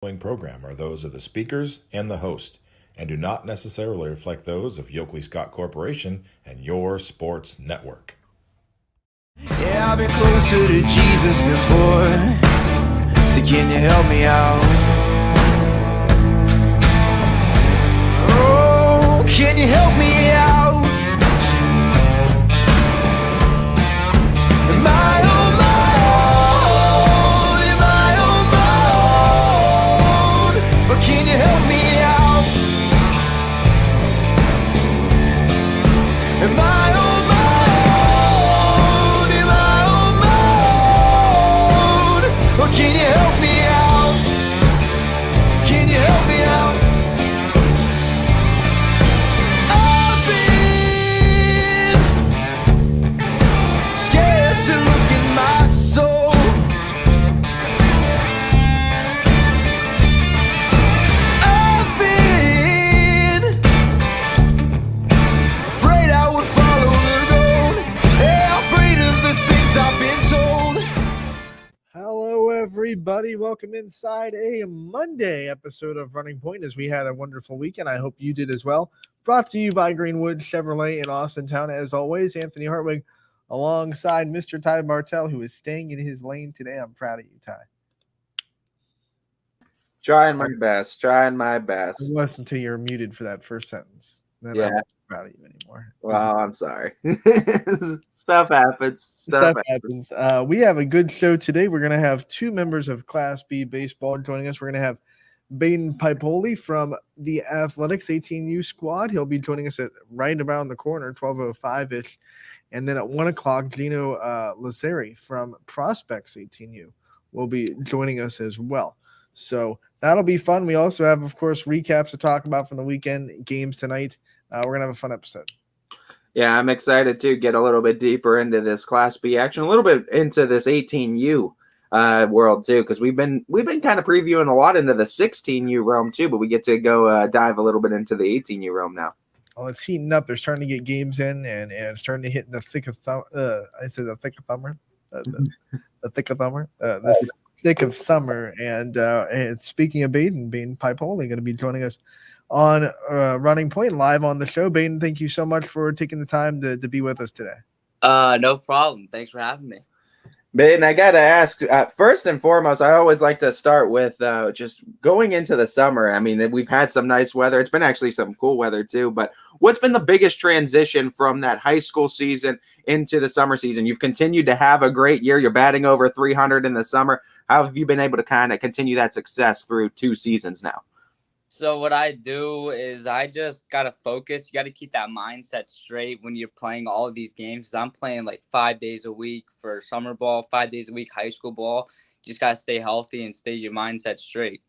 Following program are those of the speakers and the host, and do not necessarily reflect those of Yoakley Scott Corporation and your sports network. Yeah, I've been closer to Jesus before, so can you help me out? Oh, can you help me out? Am I on my own? Am I on my own? But can you help me out? Am I on my own? Am I on my own? Or can you help me out? Can you help me out? I've been scared to look in my soul. I've been afraid I would follow the road. Yeah, afraid of the things I've been told. Hello, everybody. Welcome inside a Monday episode of Running Point as we had a wonderful weekend. I hope you did as well. Brought to you by Greenwood Chevrolet in Austintown. As always, Anthony Hartwig alongside Mr. Ty Bartell, who is staying in his lane today. I'm proud of you, Ty. Trying my best. It wasn't until you're muted for that first sentence. Then Yeah. I'm not proud of you anymore. Well, I'm sorry. Stuff happens. Stuff happens. We have a good show today. We're going to have two members of Class B baseball joining us. We're going to have Baden Pipoli from the Athletics 18U squad. He'll be joining us at right around the corner, 12:05-ish. And then at 1 o'clock, Gino Lazzari from Prospects 18U will be joining us as well. So that'll be fun. We also have, of course, recaps to talk about from the weekend games tonight. We're going to have a fun episode. Yeah, I'm excited to get a little bit deeper into this Class B action, a little bit into this 18U world too, because we've been kind of previewing a lot into the 16U realm too, but we get to go dive a little bit into the 18U realm now. Oh, it's heating up. They're starting to get games in, and it's starting to hit the thick of the thick of summer, the thick of summer. And speaking of Baden Pipoli going to be joining us on Running Point live on the show. Baden, thank you so much for taking the time to be with us today. No problem. Thanks for having me. Ben, I got to ask, first and foremost, I always like to start with just going into the summer. I mean, we've had some nice weather. It's been actually some cool weather too, but what's been the biggest transition from that high school season into the summer season? You've continued to have a great year. You're batting over 300 in the summer. How have you been able to kind of continue that success through 2 seasons now? So what I do is I just got to focus. You got to keep that mindset straight when you're playing all of these games. 'Cause I'm playing like 5 days a week for summer ball, 5 days a week high school ball. You just got to stay healthy and stay your mindset straight.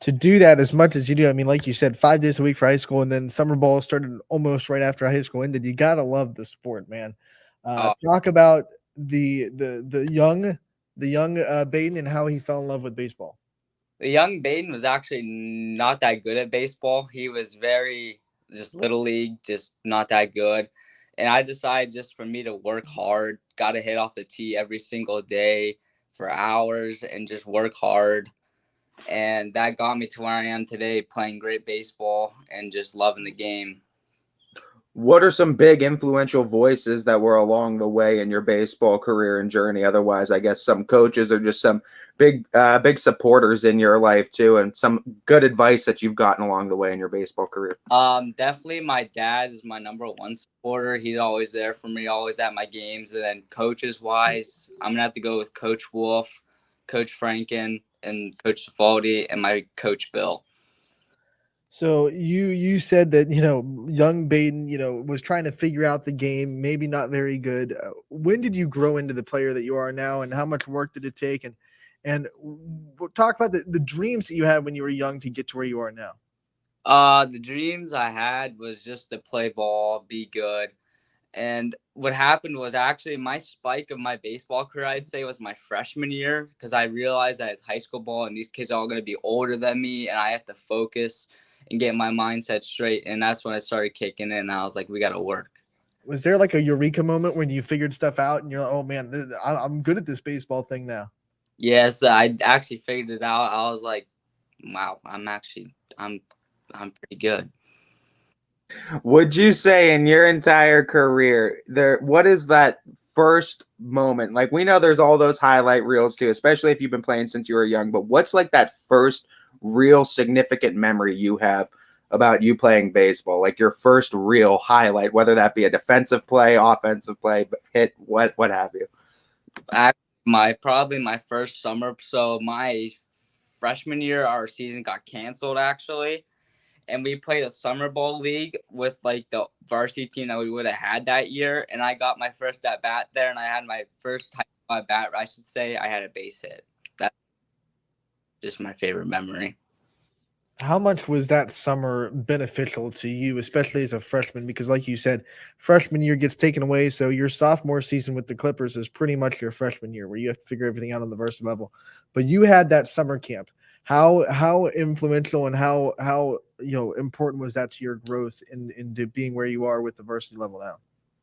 To do that as much as you do, I mean, like you said, 5 days a week for high school, and then summer ball started almost right after high school ended. You gotta love the sport, man. Talk about the young Baden and how he fell in love with baseball. The young Baden was actually not that good at baseball. He was very just little league, just not that good. And I decided just for me to work hard, got to hit off the tee every single day for hours and just work hard. And that got me to where I am today, playing great baseball and just loving the game. What are some big influential voices that were along the way in your baseball career and journey? Otherwise, I guess some coaches or just some big supporters in your life too, and some good advice that you've gotten along the way in your baseball career. Definitely my dad is my number one supporter. He's always there for me, always at my games. And then coaches wise, I'm gonna have to go with Coach Wolf, Coach Franken, and Coach Cifaldi, and my coach Bill. So you said that, young Baden, was trying to figure out the game, maybe not very good. When did you grow into the player that you are now, and how much work did it take? And talk about the dreams that you had when you were young to get to where you are now. The dreams I had was just to play ball, be good. And what happened was actually my spike of my baseball career, I'd say, was my freshman year, because I realized that it's high school ball and these kids are all going to be older than me, and I have to focus and get my mindset straight. And that's when I started kicking in, and I was like, we got to work. Was there like a eureka moment when you figured stuff out and you're like, oh man, I'm good at this baseball thing now? Yes, I actually figured it out. I was like, wow, I'm pretty good. Would you say in your entire career what is that first moment? Like, we know there's all those highlight reels too, especially if you've been playing since you were young, but what's like that first real significant memory you have about you playing baseball? Like your first real highlight, whether that be a defensive play, offensive play, hit, what have you. Probably my first summer. So my freshman year, our season got canceled actually, and we played a summer ball league with like the varsity team that we would have had that year. And I got my first at bat there, and I had my first at bat. I should say I had a base hit. That's just my favorite memory. How much was that summer beneficial to you, especially as a freshman? Because, like you said, freshman year gets taken away. So your sophomore season with the Clippers is pretty much your freshman year, where you have to figure everything out on the varsity level. But you had that summer camp. How influential and how important was that to your growth into being where you are with the varsity level now?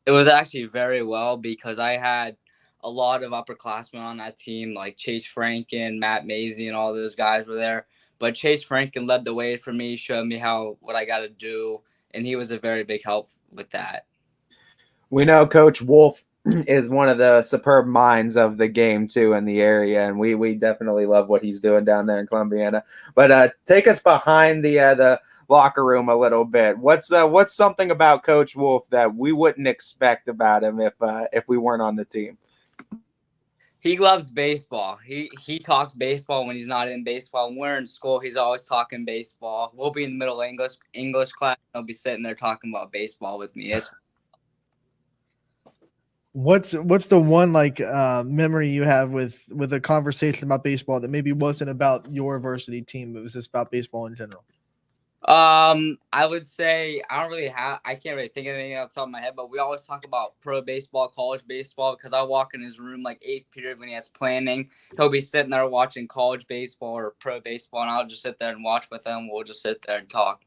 It was actually very well because I had a lot of upperclassmen on that team, like Chase Franken, Matt Mazey, and all those guys were there. But Chase Franken led the way for me, showed me what I got to do, and he was a very big help with that. We know Coach Wolf is one of the superb minds of the game too in the area, and we definitely love what he's doing down there in Columbiana. But take us behind the locker room a little bit. What's something about Coach Wolf that we wouldn't expect about him if we weren't on the team? He loves baseball. He talks baseball when he's not in baseball. When we're in school, he's always talking baseball. We'll be in the middle of English class. He'll be sitting there talking about baseball with me. What's the one memory you have with a conversation about baseball that maybe wasn't about your varsity team? It was just about baseball in general. I would say I can't really think of anything off the top of my head, but we always talk about pro baseball, college baseball, because I walk in his room like 8th period when he has planning. He'll be sitting there watching college baseball or pro baseball, and I'll just sit there and watch with him. We'll just sit there and talk.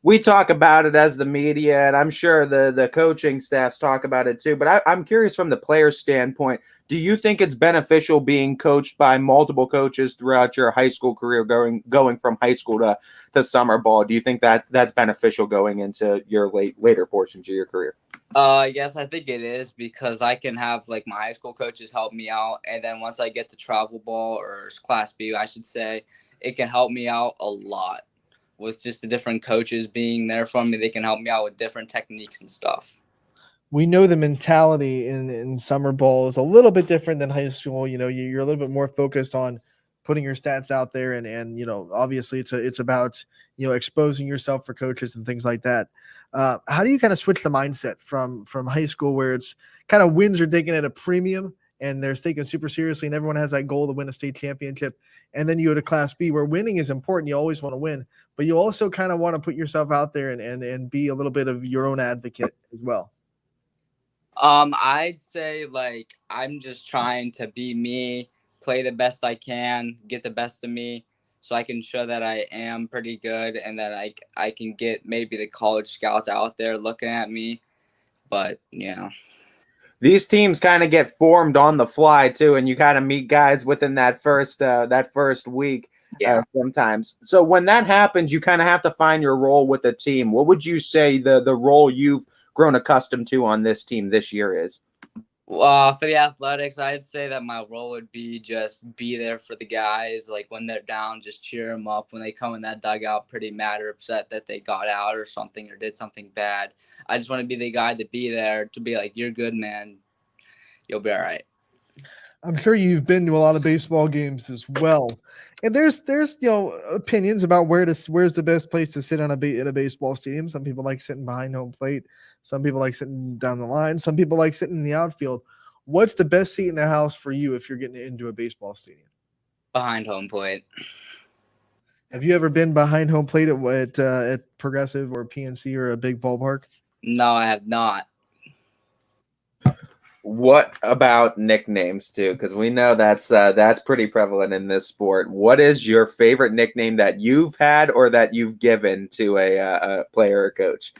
We talk about it as the media, and I'm sure the coaching staffs talk about it too. But I'm curious from the player's standpoint, do you think it's beneficial being coached by multiple coaches throughout your high school career, going from high school to summer ball? Do you think that's beneficial going into your later portions of your career? Yes, I think it is, because I can have like my high school coaches help me out, and then once I get to travel ball or Class B, I should say, it can help me out a lot. With just the different coaches being there for me, they can help me out with different techniques and stuff. We know the mentality in summer ball is a little bit different than high school. You're a little bit more focused on putting your stats out there, and obviously it's about exposing yourself for coaches and things like that. How do you kind of switch the mindset from high school, where it's kind of wins are taken at a premium and they're taken super seriously, and everyone has that goal to win a state championship, and then you go to Class B, where winning is important. You always want to win, but you also kind of want to put yourself out there and be a little bit of your own advocate as well. I'd say like I'm just trying to be me, play the best I can, get the best of me, so I can show that I am pretty good, and that I can get maybe the college scouts out there looking at me. But yeah. These teams kind of get formed on the fly too, and you kind of meet guys within that first week. Yeah. Sometimes. So when that happens, you kind of have to find your role with the team. What would you say the role you've grown accustomed to on this team this year is? For the athletics, I'd say that my role would be just be there for the guys. Like when they're down, just cheer them up. When they come in that dugout pretty mad or upset that they got out or something or did something bad, I just want to be the guy to be there to be like, you're good, man. You'll be all right. I'm sure you've been to a lot of baseball games as well. And there's opinions about where's the best place to sit in a baseball stadium. Some people like sitting behind home plate. Some people like sitting down the line. Some people like sitting in the outfield. What's the best seat in the house for you if you're getting into a baseball stadium? Behind home plate. Have you ever been behind home plate at Progressive or PNC or a big ballpark? No, I have not. What about nicknames too? Because we know that's pretty prevalent in this sport. What is your favorite nickname that you've had or that you've given to a player or coach?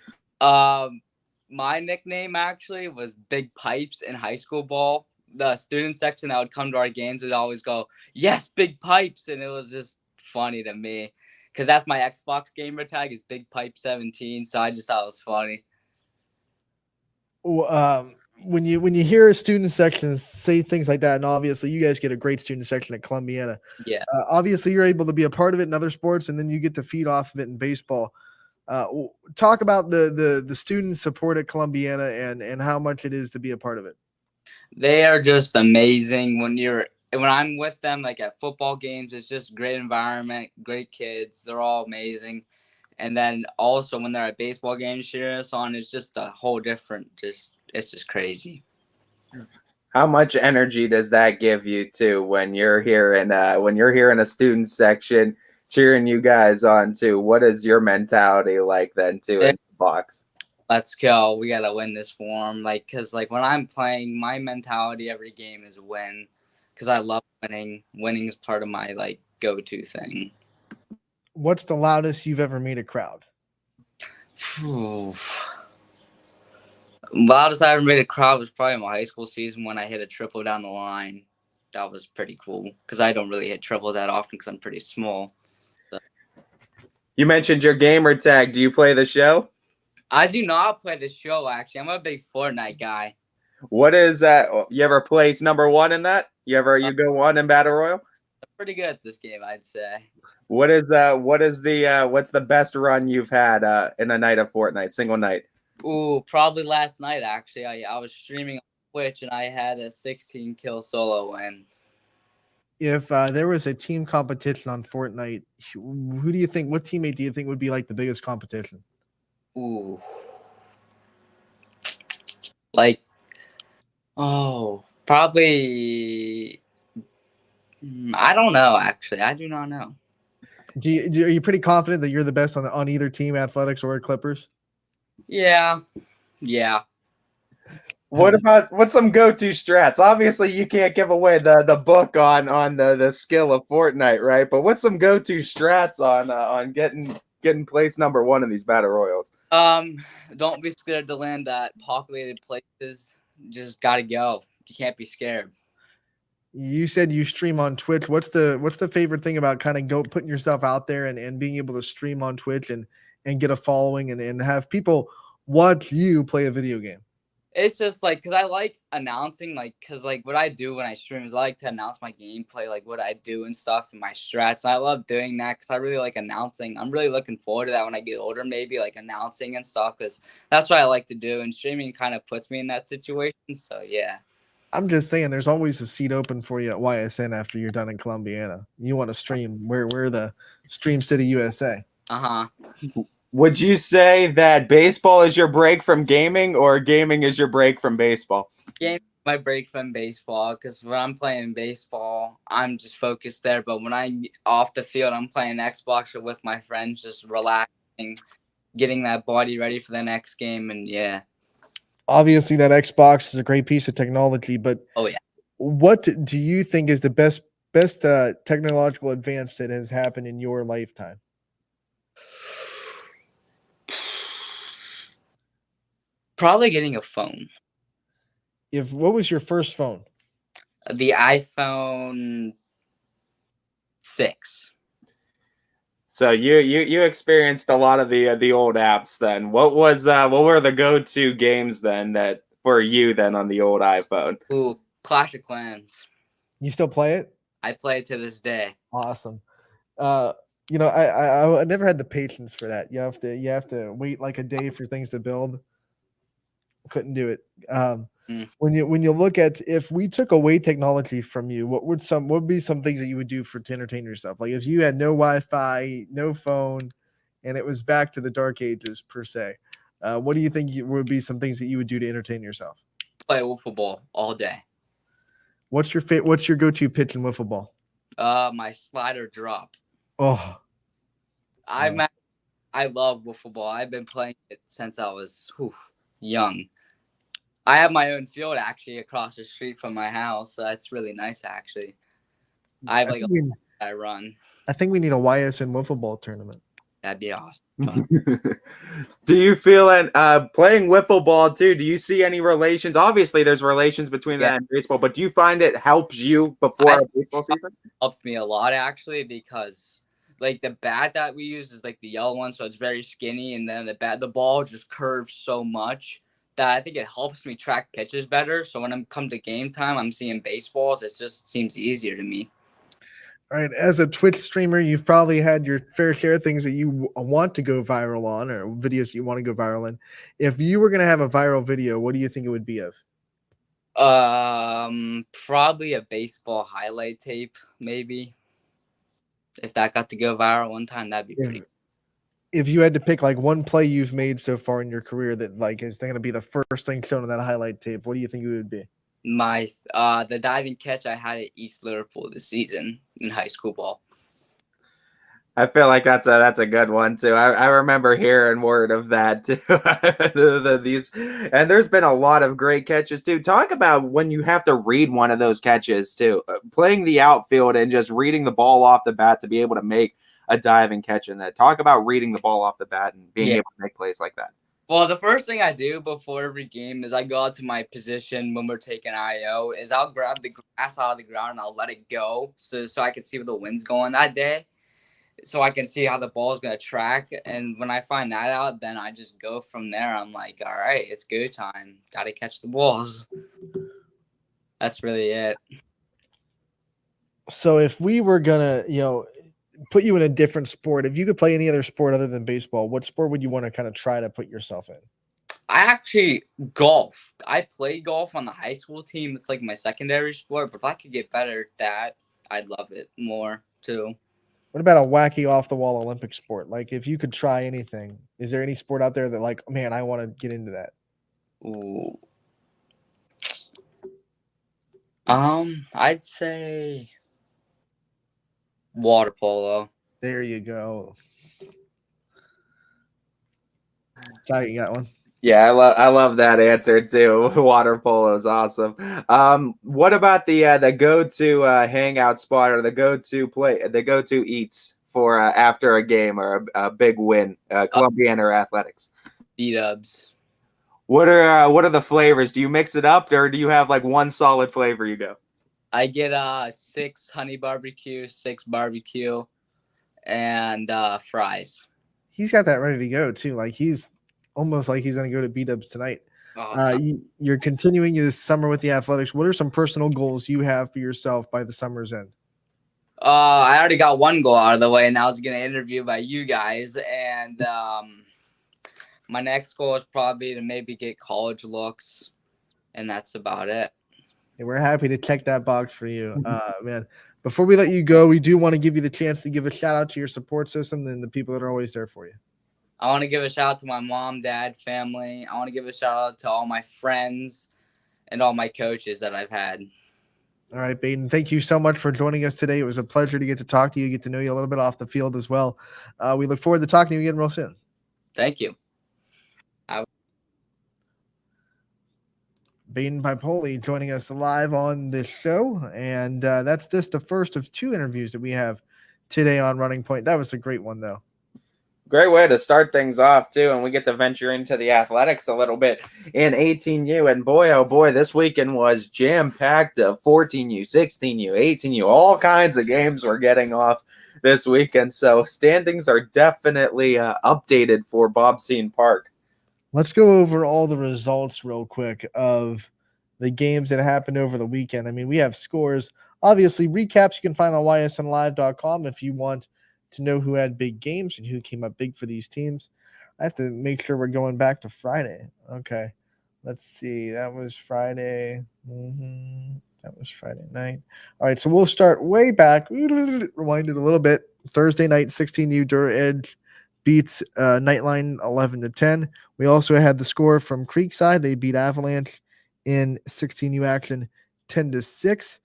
My nickname actually was Big Pipes in high school ball. The student section that would come to our games would always go, "Yes, Big Pipes," and it was just funny to me because that's my Xbox gamer tag is Big Pipe 17. So I just thought it was funny. When you hear a student section say things like that, and obviously you guys get a great student section at Columbiana. Yeah. Obviously you're able to be a part of it in other sports, and then you get to feed off of it in baseball. Talk about the student support at Columbiana and how much it is to be a part of it. They are just amazing when I'm with them, like at football games. It's just great environment, great kids. They're all amazing. And then also when they're at baseball games cheering us on, it's just a whole different, it's just crazy. How much energy does that give you too when you're here in a student section cheering you guys on too? What is your mentality like then too in the box? Let's go. We gotta win this form. Cause when I'm playing, my mentality every game is win. Cause I love winning. Winning is part of my go-to thing. What's the loudest you've ever made a crowd? Loudest I ever made a crowd was probably my high school season when I hit a triple down the line. That was pretty cool because I don't really hit triples that often because I'm pretty small. So. You mentioned your gamer tag. Do you play the show? I do not play the show, actually. I'm a big Fortnite guy. What is that? You ever place number 1 in that? You go 1 in Battle Royale? I'm pretty good at this game, I'd say. What's the best run you've had in a night of Fortnite, single night? Ooh, probably last night, actually. I was streaming on Twitch, and I had a 16-kill solo win. If there was a team competition on Fortnite, who do you think, what teammate do you think would be the biggest competition? Ooh. Probably, I don't know, actually. I do not know. Are you pretty confident that you're the best on either team, Athletics or Clippers? Yeah. What's some go-to strats? Obviously, you can't give away the book on the skill of Fortnite, right? But what's some go-to strats on getting place number 1 in these battle royals? Don't be scared to land at populated places. Just gotta go. You can't be scared. You said you stream on Twitch. What's the favorite thing about kind of putting yourself out there and being able to stream on Twitch and get a following and have people watch you play a video game? It's just because I like announcing, because what I do when I stream is I like to announce my gameplay, what I do and stuff and my strats. And I love doing that because I really like announcing. I'm really looking forward to that when I get older, maybe announcing and stuff, because that's what I like to do. And streaming kind of puts me in that situation. So, yeah. I'm just saying there's always a seat open for you at YSN after you're done in Columbiana. You want to stream. We're the Stream City, USA. Uh-huh. Would you say that baseball is your break from gaming or gaming is your break from baseball? Game is my break from baseball because when I'm playing baseball, I'm just focused there. But when I'm off the field, I'm playing Xbox or with my friends, just relaxing, getting that body ready for the next game. And yeah. Obviously, that Xbox is a great piece of technology, but oh yeah, what do you think is the best technological advance that has happened in your lifetime? Probably getting a phone. What was your first phone? The iPhone 6. So you experienced a lot of the old apps then. What were the go-to games then that for you then on the old iPhone? Ooh, Clash of Clans. You still play it? I play it to this day. Awesome. I never had the patience for that. You have to wait a day for things to build. Couldn't do it. When you look at, if we took away technology from you, what would be some things that you would do to entertain yourself? If you had no Wi-Fi, no phone, and it was back to the dark ages per se, what do you think would be some things that you would do to entertain yourself? Play wiffle ball all day. What's your go-to pitch in wiffle ball? My slider drop. Oh, I love wiffle ball. I've been playing it since I was young. I have my own field actually across the street from my house. So it's really nice actually. I have I run. I think we need a YSN wiffle ball tournament. That'd be awesome. Do you feel playing wiffle ball too? Do you see any relations? Obviously, there's relations between that and baseball, but do you find it helps you before a baseball season? Helps me a lot actually because like the bat that we use is like the yellow one, so it's very skinny, and then the ball just curves so much that I think it helps me track pitches better. So when I'm come to game time, I'm seeing baseballs. It just seems easier to me. All right, as a Twitch streamer, you've probably had your fair share of things that you want to go viral on, or videos you want to go viral in. If you were going to have a viral video, what do you think it would be of? Probably a baseball highlight tape, maybe. If that got to go viral one time, that'd be pretty. If you had to pick like one play you've made so far in your career that like is going to be the first thing shown on that highlight tape, what do you think it would be? The diving catch I had at East Liverpool this season in high school ball. I feel like that's a good one too. I remember hearing word of that too. And there's been a lot of great catches too. Talk about when you have to read one of those catches too. Playing the outfield and just reading the ball off the bat to be able to make a diving catch in that. Talk about reading the ball off the bat and being able to make plays like that. Well, the first thing I do before every game is I go out to my position when we're taking IO is I'll grab the grass out of the ground and I'll let it go so I can see where the wind's going that day. So I can see how the ball is going to track. And when I find that out, then I just go from there. I'm like, all right, it's go time. Got to catch the balls. That's really it. So if we were going to, put you in a different sport, if you could play any other sport other than baseball, what sport would you want to kind of try to put yourself in? Golf. I play golf on the high school team. It's like my secondary sport, but if I could get better at that, I'd love it more too. What about a wacky off-the-wall Olympic sport? Like, if you could try anything, is there any sport out there that, like, man, I want to get into that? Ooh. I'd say water polo. There you go. Ty, you got one? Yeah, I love that answer too. Water polo is awesome. What about the go-to hangout spot or the go-to eats for after a game or a big win, Columbiana or athletics? B-dubs. What are the flavors? Do you mix it up or do you have like one solid flavor you go? I get 6 honey barbecue, 6 barbecue, and fries. He's got that ready to go too. Like he's almost like he's going to go to B-dubs tonight. You're continuing this summer with the athletics. What are some personal goals you have for yourself by the summer's end? I already got one goal out of the way, and that was getting interviewed by you guys. And my next goal is probably to maybe get college looks, and that's about it. And we're happy to check that box for you, man. Before we let you go, we do want to give you the chance to give a shout out to your support system and the people that are always there for you. I want to give a shout out to my mom, dad, family. I want to give a shout out to all my friends and all my coaches that I've had. All right, Baden, thank you so much for joining us today. It was a pleasure to get to talk to you, get to know you a little bit off the field as well. We look forward to talking to you again real soon. Thank you. Baden Pipoli joining us live on this show, and that's just the first of 2 interviews that we have today on Running Point. That was a great one, though. Great way to start things off, too, and we get to venture into the athletics a little bit in 18U, and boy, oh boy, this weekend was jam-packed of 14U, 16U, 18U, all kinds of games were getting off this weekend, so standings are definitely updated for Bobsine Park. Let's go over all the results real quick of the games that happened over the weekend. I mean, we have scores. Obviously, recaps you can find on ysnlive.com if you want to know who had big games and who came up big for these teams. I have to make sure we're going back to Friday. Okay. Let's see. That was Friday. That was Friday night. All right, so we'll start way back. Rewind it a little bit. Thursday night, 16U Dura Edge beats Nightline 11-10. We also had the score from Creekside. They beat Avalanche in 16U action 10-6.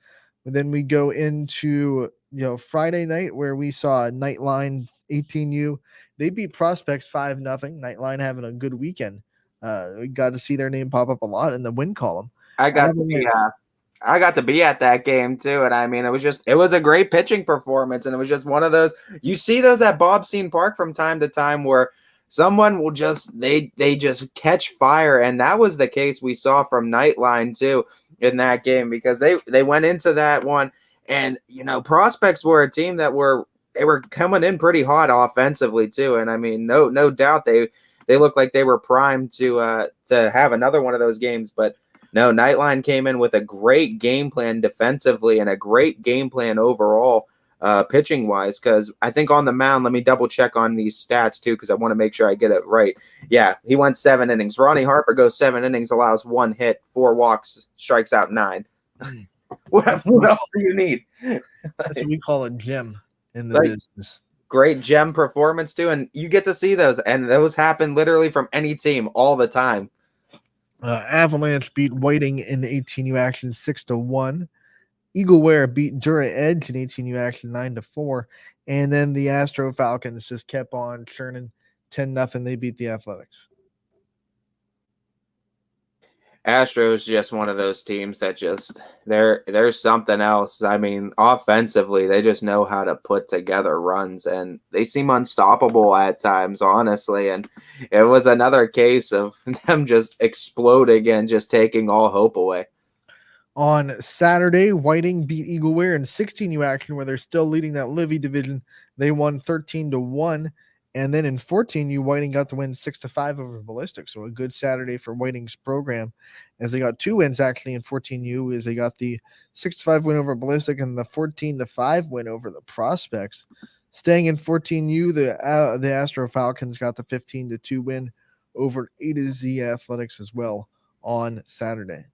And then we go into Friday night where we saw Nightline 18U. They beat Prospects 5-0. Nightline having a good weekend. We got to see their name pop up a lot in the win column. I got to be at that game too, and I mean it was a great pitching performance, and it was just one of those you see those at Bobsine Park from time to time where someone will just they just catch fire, and that was the case we saw from Nightline too in that game because they went into that one, and Prospects were a team that were they were coming in pretty hot offensively too. And I mean, no doubt they looked like they were primed to have another one of those games. But no, Nightline came in with a great game plan defensively and a great game plan overall pitching wise. Because I think on the mound, let me double check on these stats too, because I want to make sure I get it right. Yeah, he went 7 innings. Ronnie Harper goes 7 innings, allows 1 hit, 4 walks, strikes out 9. What else do you need? That's what we call a gem in the Like, business. Great gem performance too, and you get to see those, and those happen literally from any team all the time. Avalanche beat Whiting in the 18U action 6-1. Eagleware beat Dura Edge in 18U action 9-4. And then the Astro Falcons just kept on churning 10-0. They beat the Athletics. Astros just one of those teams that just there's something else. I mean, offensively, they just know how to put together runs, and they seem unstoppable at times, honestly. And it was another case of them just exploding and just taking all hope away. On Saturday, Whiting beat Eagleware in 16U action, where they're still leading that Livy division. They won 13-1. And then in 14U, Whiting got the win 6-5 over Ballistic. So a good Saturday for Whiting's program, as they got 2 wins actually in 14U, as they got the 6-5 win over Ballistic and the 14-5 win over the Prospects. Staying in 14U, the Astro Falcons got the 15-2 win over A to Z Athletics as well on Saturday.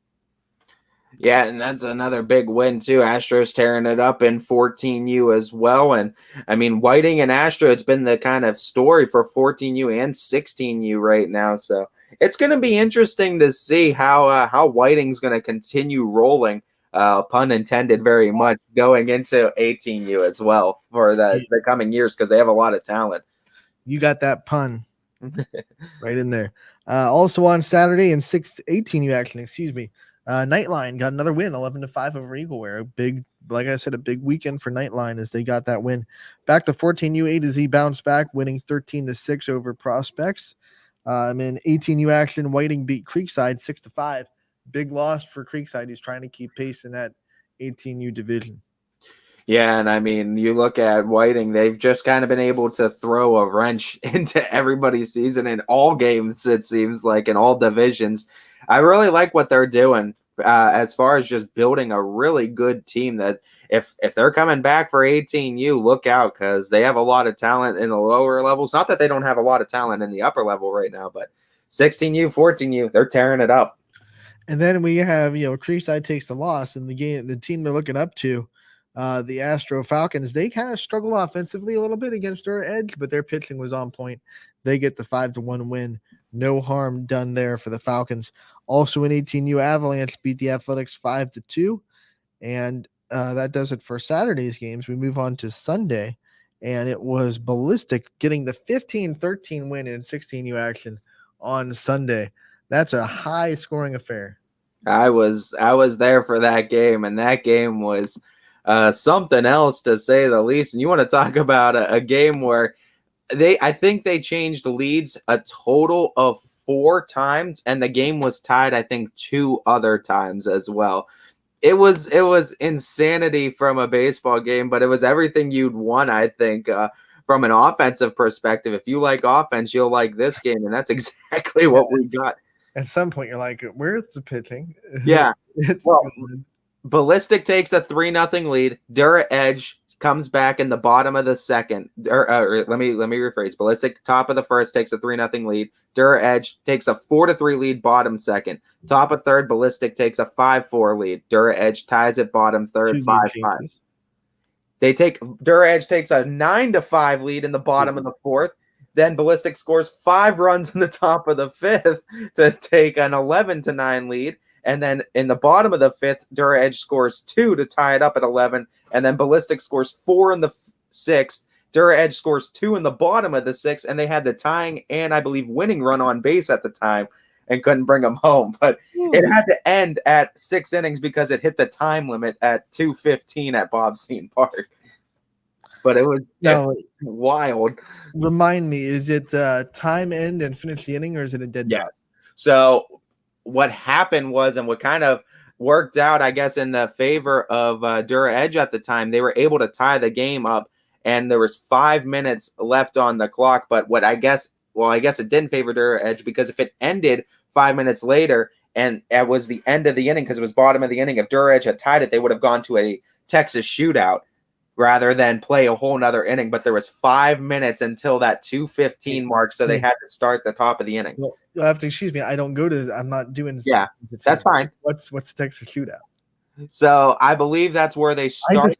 Yeah, and that's another big win too. Astros tearing it up in 14U as well. And I mean, Whiting and Astro, it's been the kind of story for 14U and 16U right now. So it's going to be interesting to see how Whiting's going to continue rolling, pun intended very much, going into 18U as well for the coming years, because they have a lot of talent. You got that pun right in there. Also on Saturday in 18U action, Nightline got another win, 11-5 over Eagleware. A big, like I said, a big weekend for Nightline as they got that win. Back to 14U, A to Z bounced back, winning 13-6 over Prospects. In 18U action, Whiting beat Creekside 6-5. Big loss for Creekside. He's trying to keep pace in that 18U division. Yeah, and I mean, you look at Whiting, they've just kind of been able to throw a wrench into everybody's season in all games, it seems like, in all divisions. I really like what they're doing as far as just building a really good team that if they're coming back for 18U, look out, because they have a lot of talent in the lower levels. Not that they don't have a lot of talent in the upper level right now, but 16U, 14U, they're tearing it up. And then we have, Creekside takes the loss in the game. The team they're looking up to, the Astro Falcons, they kind of struggle offensively a little bit against their Edge, but their pitching was on point. They get the 5-1 win. No harm done there for the Falcons. Also in 18U, Avalanche beat the Athletics 5-2. And that does it for Saturday's games. We move on to Sunday, and it was Ballistic getting the 15-13 win in 16U action on Sunday. That's a high-scoring affair. I was there for that game, and that game was something else, to say the least. And you want to talk about a game where I think they changed leads a total of 4 times, and the game was tied, I think, 2 other times as well. It was insanity from a baseball game, but it was everything you'd want, I think, from an offensive perspective. If you like offense, you'll like this game, and that's exactly what we got. At some point, you're like, where's the pitching? Yeah. Ballistic takes a 3-0 lead. Dura Edge comes back in the bottom of the second. Let me rephrase. Ballistic, top of the first, takes a 3-0 lead. Dura Edge takes a 4-3 lead, bottom second. Top of third, Ballistic takes a 5-4 lead. Dura Edge ties it bottom third, 5-5. Dura Edge takes a 9-5 lead in the bottom of the fourth. Then Ballistic scores 5 runs in the top of the fifth to take an 11-9 lead. And then in the bottom of the fifth, Dura Edge scores 2 to tie it up at 11. And then Ballistic scores 4 in the sixth. Dura Edge scores 2 in the bottom of the sixth. And they had the tying and, I believe, winning run on base at the time and couldn't bring them home. But it had to end at 6 innings because it hit the time limit at 2:15 at Bobstein Park. But it was wild. Remind me, is it time end and finish the inning, or is it a dead Yes. So what happened was, and what kind of worked out, I guess, in the favor of Dura Edge at the time, they were able to tie the game up and there was 5 minutes left on the clock. But I guess it didn't favor Dura Edge, because if it ended 5 minutes later and it was the end of the inning, because it was bottom of the inning, if Dura Edge had tied it, they would have gone to a Texas shootout rather than play a whole nother inning. But there was 5 minutes until that 2:15 mark, so they had to start the top of the inning. Well, you'll have to excuse me. I'm not doing. Yeah, that's fine. What's the Texas shootout? So I believe that's where they started.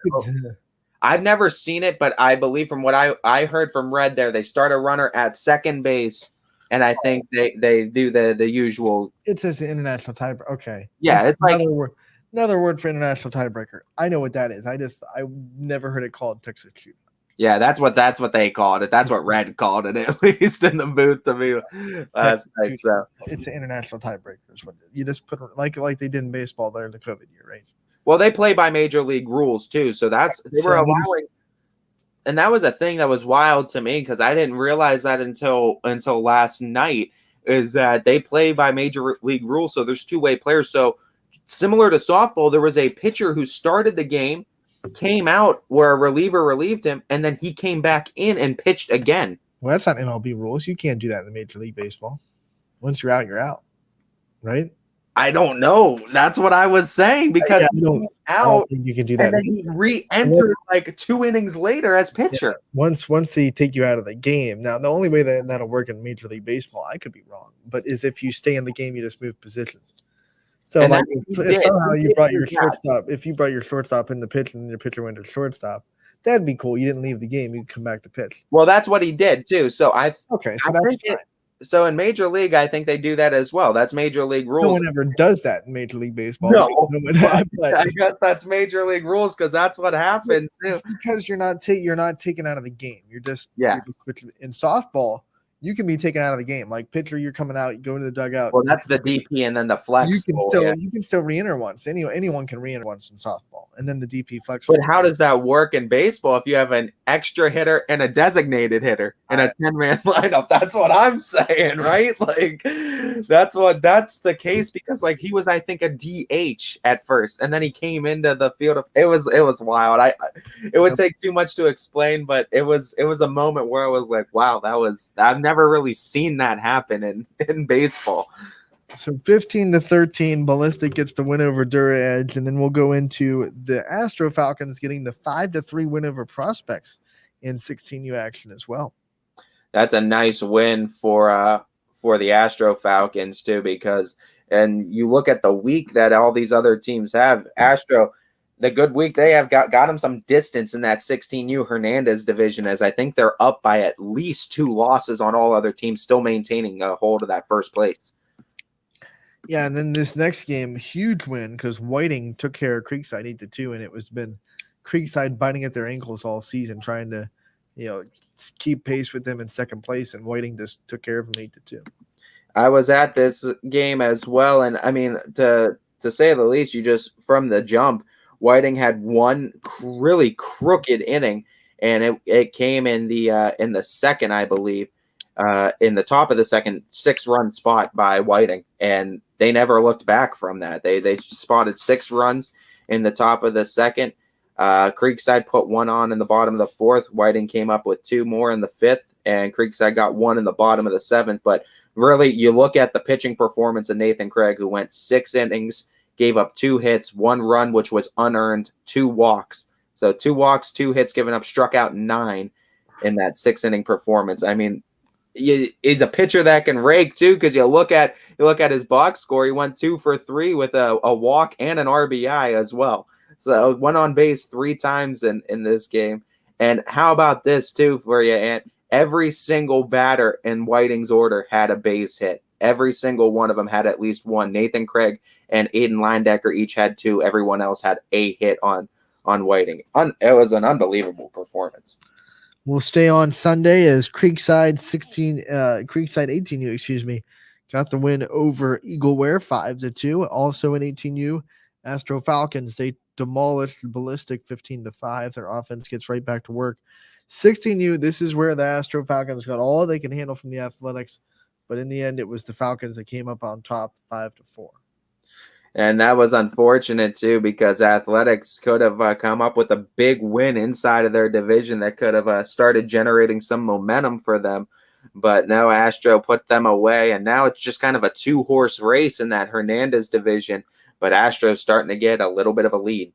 I've never seen it, but I believe from what I heard from Red there, they start a runner at second base, and I think they do the usual. It says international tiebreaker. Okay. Yeah, it's like another word for international tiebreaker. I know what that is. I never heard it called Texas shootout. Yeah, that's what they called it. That's what Red called it, at least in the booth to me last night. So it's an international tiebreaker. Is what you just put like they did in baseball there in the COVID year, right? Well, they play by major league rules too, so they were allowing, and that was a thing that was wild to me, because I didn't realize that until last night, is that they play by major league rules. So there's two-way players. So similar to softball, there was a pitcher who started the game, came out where a reliever relieved him, and then he came back in and pitched again. Well, that's not MLB rules. You can't do that in the Major League Baseball. Once you're out, right? I don't know. That's what I was saying, because I don't think you can do that. And then he re-entered like 2 innings later as pitcher. Yeah. Once they take you out of the game. Now, the only way that'll work in Major League Baseball, I could be wrong, but is if you stay in the game, you just move positions. So like if somehow you brought your shortstop, if you brought your shortstop in the pitch and your pitcher went to shortstop, that'd be cool. You didn't leave the game; you come back to pitch. Well, that's what he did too. So that's fine. So in Major League, I think they do that as well. That's Major League rules. No one ever does that in Major League Baseball. No, but I guess that's Major League rules, because that's what happened too. It's because you're not taken out of the game. You're just switching. In softball, you can be taken out of the game. Like pitcher, you're coming out, you go to the dugout. Well, that's the DP and then the flex. You can still re-enter once. Anyone can re-enter once in softball, and then the DP flex. But how does that work in baseball if you have an extra hitter and a designated hitter in a 10-man lineup? That's what I'm saying, right? Like that's the case, because like he was, I think, a DH at first, and then he came into the field. It was wild. It would take too much to explain, but it was a moment where I was like, wow, I've never really seen that happen in baseball. So 15-13, Ballistic gets the win over Dura Edge, and then we'll go into the Astro Falcons getting the 5-3 win over Prospects in 16U action as well. That's a nice win for the Astro Falcons too, because and you look at the week that all these other teams have. Astro, the good week they have got them some distance in that 16U Hernandez division, as I think they're up by at least 2 losses on all other teams, still maintaining a hold of that first place. Yeah, and then this next game, huge win, because Whiting took care of Creekside 8-2, and it was been Creekside biting at their ankles all season, trying to, keep pace with them in second place, and Whiting just took care of them 8-2. I was at this game as well, and I mean, to say the least, you just from the jump, Whiting had one really crooked inning, and it came in the second, I believe. In the top of the second, 6-run spot by Whiting, and they never looked back from that. They spotted 6 runs in the top of the second. Creekside put 1 on in the bottom of the 4th. Whiting came up with 2 more in the 5th, and Creekside got 1 in the bottom of the 7th. But really, you look at the pitching performance of Nathan Craig, who went 6 innings, gave up 2 hits, 1 run, which was unearned, 2 walks. So 2 walks, 2 hits given up, struck out 9 in that 6-inning performance. I mean, he's a pitcher that can rake too, because you look at his box score. He went 2 for 3 with a walk and an RBI as well. So went on base 3 times in this game. And how about this too for you, Ant? Every single batter in Whiting's order had a base hit. Every single one of them had at least 1. Nathan Craig and Aiden Linedecker each had 2. Everyone else had a hit on Whiting. It was an unbelievable performance. We'll stay on Sunday as Creekside 18U, got the win over Eagleware 5-2. Also in 18U, Astro Falcons, they demolished the Ballistic 15-5. Their offense gets right back to work. 16U, this is where the Astro Falcons got all they can handle from the Athletics, but in the end, it was the Falcons that came up on top 5-4. And that was unfortunate too, because Athletics could have come up with a big win inside of their division that could have started generating some momentum for them. But no, Astro put them away, and now it's just kind of a 2-horse race in that Hernandez division. But Astro's starting to get a little bit of a lead.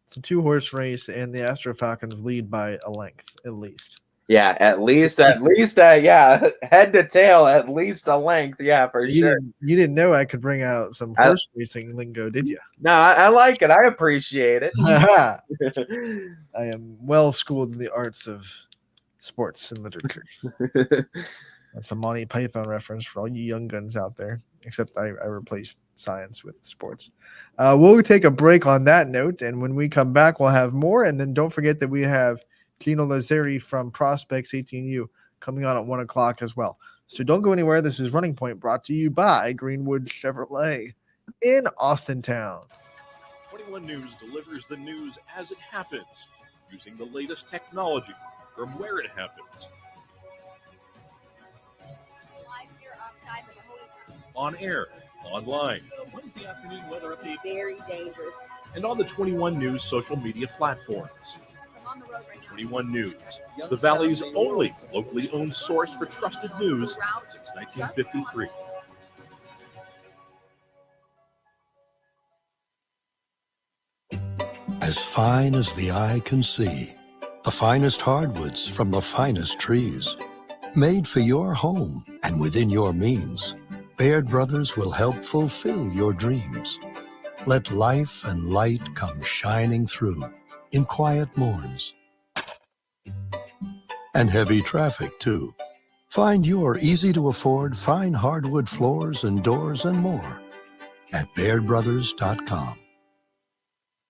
It's a 2-horse race, and the Astro Falcons lead by a length at least. Yeah, at least, yeah, head to tail, at least a length. Yeah, for sure. You didn't know I could bring out some horse racing lingo, did you? No, I like it. I appreciate it. I am well schooled in the arts of sports and literature. That's a Monty Python reference for all you young guns out there, except I replaced science with sports. We'll take a break on that note, and when we come back, we'll have more. And then don't forget that we have Gino Lazzari from Prospects 18U coming on at 1 o'clock as well. So don't go anywhere. This is Running Point, brought to you by Greenwood Chevrolet in Austintown. 21 News delivers the news as it happens, using the latest technology from where it happens. On air, online, Wednesday afternoon weather update, very dangerous, and on the 21 News social media platforms. 21 News, the Valley's only locally owned source for trusted news since 1953. As fine as the eye can see, the finest hardwoods from the finest trees. Made for your home and within your means, Baird Brothers will help fulfill your dreams. Let life and light come shining through in quiet morns. And heavy traffic, too. Find your easy-to-afford fine hardwood floors and doors and more at BairdBrothers.com.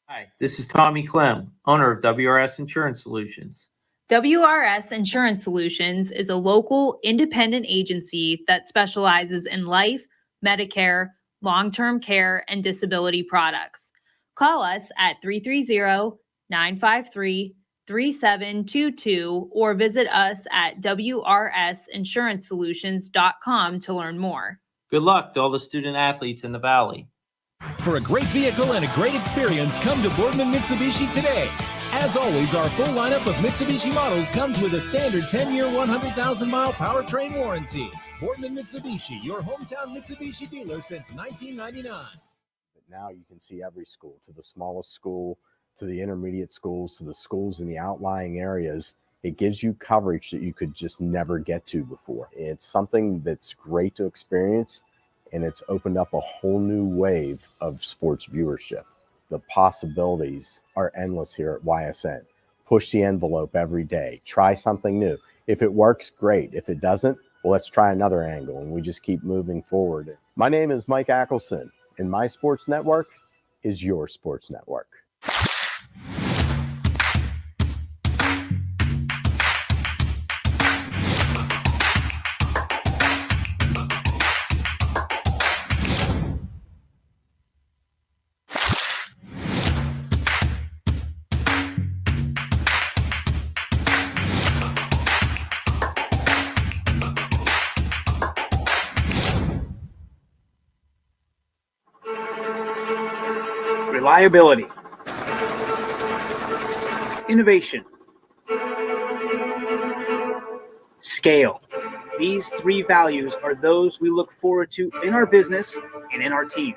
Hi, this is Tommy Clem, owner of WRS Insurance Solutions. WRS Insurance Solutions is a local independent agency that specializes in life, Medicare, long-term care, and disability products. Call us at 330-953-3722 or visit us at wrsinsuranceSolutions.com to learn more. Good luck to all the student athletes in the Valley. For a great vehicle and a great experience, come to Boardman Mitsubishi today. As always, our full lineup of Mitsubishi models comes with a standard 10-year, 100,000-mile powertrain warranty. Boardman Mitsubishi, your hometown Mitsubishi dealer since 1999. But now you can see every school, to the smallest school, to the intermediate schools, to the schools in the outlying areas. It gives you coverage that you could just never get to before. It's something that's great to experience, and it's opened up a whole new wave of sports viewership. The possibilities are endless here at YSN. Push the envelope every day. Try something new. If it works, great. If it doesn't, well, let's try another angle, and we just keep moving forward. My name is Mike Ackelson, and my sports network is your sports network. Reliability, innovation, scale. These three values are those we look forward to in our business and in our team.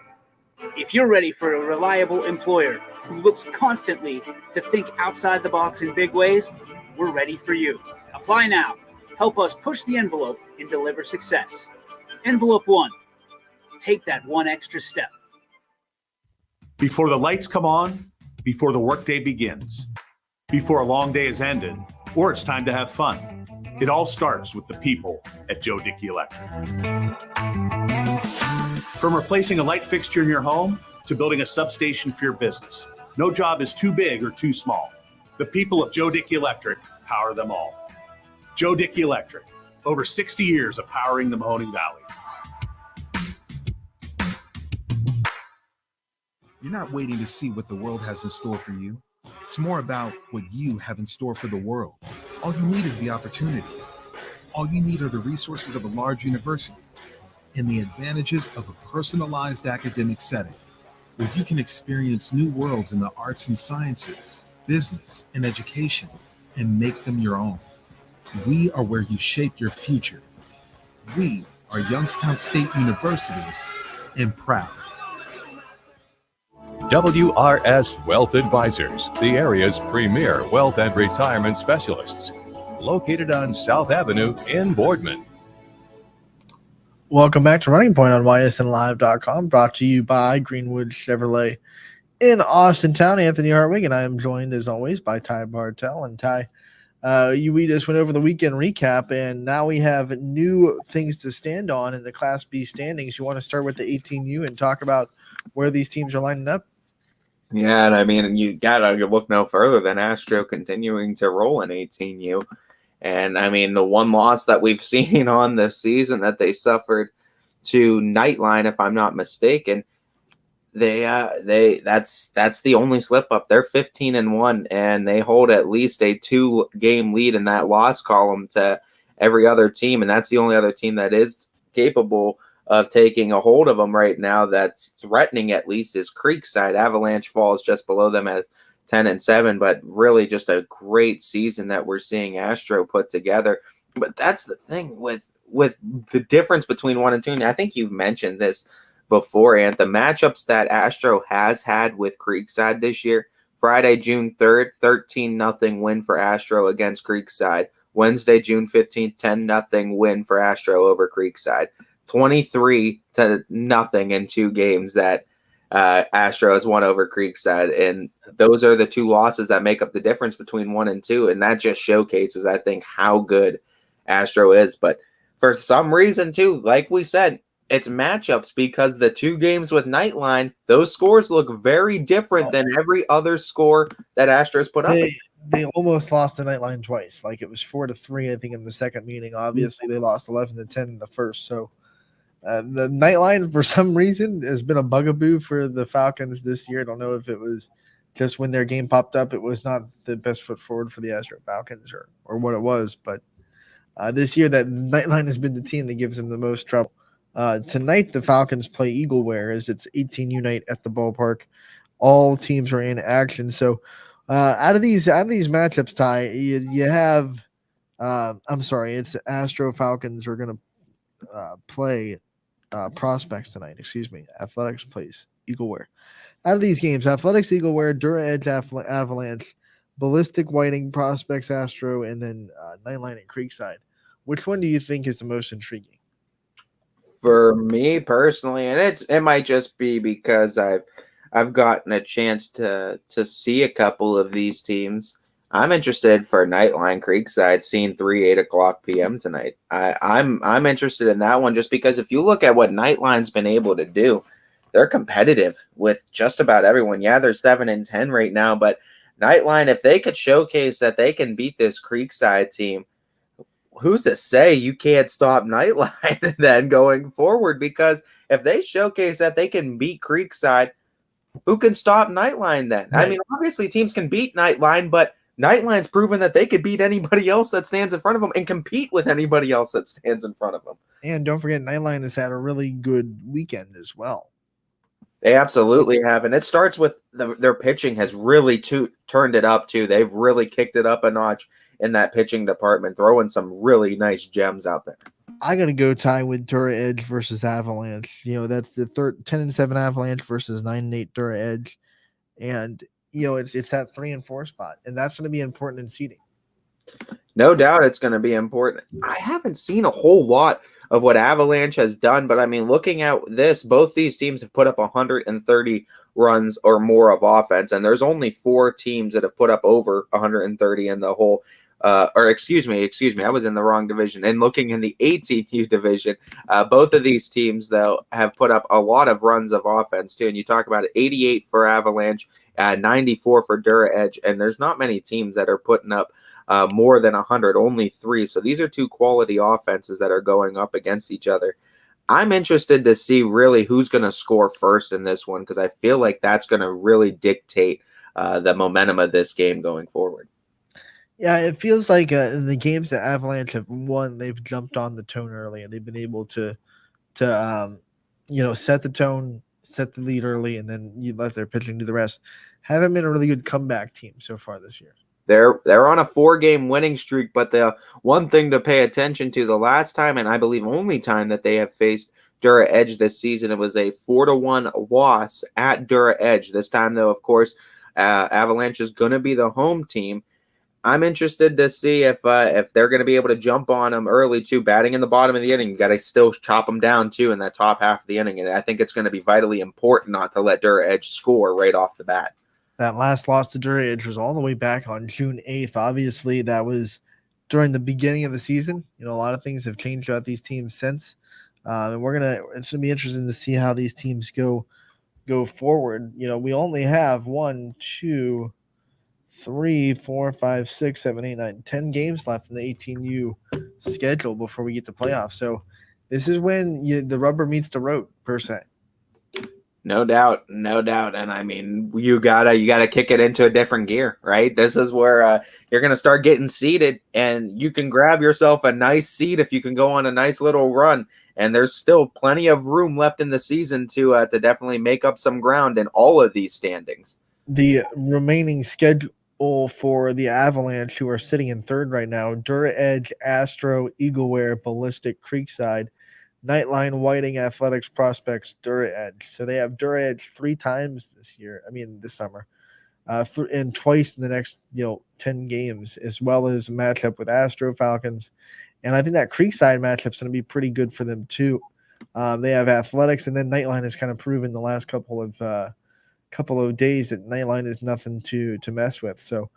If you're ready for a reliable employer who looks constantly to think outside the box in big ways, we're ready for you. Apply now. Help us push the envelope and deliver success. Envelope 1. Take that one extra step. Before the lights come on, before the workday begins, before a long day is ended, or it's time to have fun. It all starts with the people at Joe Dickey Electric. From replacing a light fixture in your home to building a substation for your business, no job is too big or too small. The people of Joe Dickey Electric power them all. Joe Dickey Electric, over 60 years of powering the Mahoning Valley. You're not waiting to see what the world has in store for you. It's more about what you have in store for the world. All you need is the opportunity. All you need are the resources of a large university and the advantages of a personalized academic setting. where you can experience new worlds in the arts and sciences, business, and education, and make them your own. We are where you shape your future. We are Youngstown State University, and proud. WRS Wealth Advisors, the area's premier wealth and retirement specialists, located on South Avenue in Boardman. Welcome back to Running Point on ysnlive.com, brought to you by Greenwood Chevrolet in Austintown. Anthony Hartwig, and I am joined as always by Ty Bartell. And Ty, we just went over the weekend recap, and now we have new things to stand on in the Class B standings. You want to start with the 18U and talk about where these teams are lining up? Yeah, and I mean, you gotta look no further than Astro continuing to roll in 18U. And I mean, the one loss that we've seen on this season that they suffered to Nightline, if I'm not mistaken, that's the only slip up. They're 15-1, and they hold at least a 2-game lead in that loss column to every other team, and that's the only other team that is capable of taking a hold of them right now that's threatening at least is Creekside. Avalanche falls just below them at 10-7, but really just a great season that we're seeing Astro put together. But that's the thing with the difference between 1 and 2. And I think you've mentioned this before, and the matchups that Astro has had with Creekside this year. Friday, June 3rd, 13-0 win for Astro against Creekside. Wednesday, June 15th, 10-0 win for Astro over Creekside. 23-0 in 2 games that Astro has won over Creekside, and those are the 2 losses that make up the difference between 1 and 2, and that just showcases, I think, how good Astro is. But for some reason, too, like we said, it's matchups, because the 2 games with Nightline, those scores look very different than every other score that Astro's put up. They almost lost to Nightline twice. Like, it was 4-3, I think, in the second meeting. Obviously, they lost 11-10 in the first, so the Nightline, for some reason, has been a bugaboo for the Falcons this year. I don't know if it was just when their game popped up, it was not the best foot forward for the Astro Falcons or what it was. But this year, that Nightline has been the team that gives them the most trouble. Tonight, the Falcons play Eagleware as it's 18U night at the Ballpark. All teams are in action. So out of these matchups, Ty, you have it's Astro Falcons are going to play Prospects tonight. Excuse me. Athletics plays Eagleware. Out of these games, Athletics, Eagleware, Dura Edge, Avalanche, Ballistic, Whiting, Prospects, Astro, and then Nightline and Creekside. Which one do you think is the most intriguing? For me personally, and it might just be because I've gotten a chance to see a couple of these teams. I'm interested for Nightline Creekside, seeing 8:00 p.m. tonight. I'm interested in that one just because if you look at what Nightline's been able to do, they're competitive with just about everyone. Yeah, they're 7-10 right now, but Nightline, if they could showcase that they can beat this Creekside team, who's to say you can't stop Nightline then going forward? Because if they showcase that they can beat Creekside, who can stop Nightline then? Right. I mean, obviously teams can beat Nightline, but Nightline's proven that they could beat anybody else that stands in front of them and compete with anybody else that stands in front of them. And don't forget, Nightline has had a really good weekend as well. They absolutely have. And it starts with their pitching has really turned it up too. They've really kicked it up a notch in that pitching department, throwing some really nice gems out there. I got to go tie with Dura Edge versus Avalanche. That's the 10-7 Avalanche versus 9-8 Dura Edge. And it's that 3 and 4 spot, and that's going to be important in seeding. No doubt it's going to be important. I haven't seen a whole lot of what Avalanche has done, but I mean, looking at this, both these teams have put up 130 runs or more of offense, and there's only 4 teams that have put up over 130 in the whole. Excuse me, I was in the wrong division. And looking in the 18U division, both of these teams, though, have put up a lot of runs of offense, too. And you talk about it, 88 for Avalanche, 94 for Dura Edge, and there's not many teams that are putting up more than 100, only 3. So these are 2 quality offenses that are going up against each other. I'm interested to see really who's going to score first in this one, because I feel like that's going to really dictate the momentum of this game going forward. Yeah, it feels like in the games that Avalanche have won, they've jumped on the tone early, and they've been able to set the tone set the lead early, and then you let their pitching do the rest. Haven't been a really good comeback team so far this year. They're on a 4-game winning streak, but the one thing to pay attention to, the last time, and I believe only time that they have faced Dura Edge this season, it was a 4-1 loss at Dura Edge. This time, though, of course, Avalanche is going to be the home team. I'm interested to see if they're going to be able to jump on them early too. Batting in the bottom of the inning, you got to still chop them down too in that top half of the inning, and I think it's going to be vitally important not to let Dura Edge score right off the bat. That last loss to Dura Edge was all the way back on June 8th. Obviously, that was during the beginning of the season. You know, a lot of things have changed about these teams since, and it's gonna be interesting to see how these teams go forward. You know, we only have 1, 2, 3, 4, 5, 6, 7, 8, 9, 10 games left in the 18U schedule before we get to playoffs. So this is when the rubber meets the road, per se. No doubt. And I mean, you gotta kick it into a different gear, right? This is where you're gonna start getting seeded, and you can grab yourself a nice seed if you can go on a nice little run. And there's still plenty of room left in the season to definitely make up some ground in all of these standings. The remaining schedule for the Avalanche, who are sitting in third right now: Dura Edge, Astro, Eagleware, Ballistic, Creekside, Nightline, Whiting, Athletics, Prospects, Dura Edge. So they have Dura Edge 3 times this summer, and twice in the next 10 games, as well as a matchup with Astro Falcons. And I think that Creekside matchup is going to be pretty good for them too. They have Athletics, and then Nightline has kind of proven the last couple of days that Nightline is nothing to mess with. So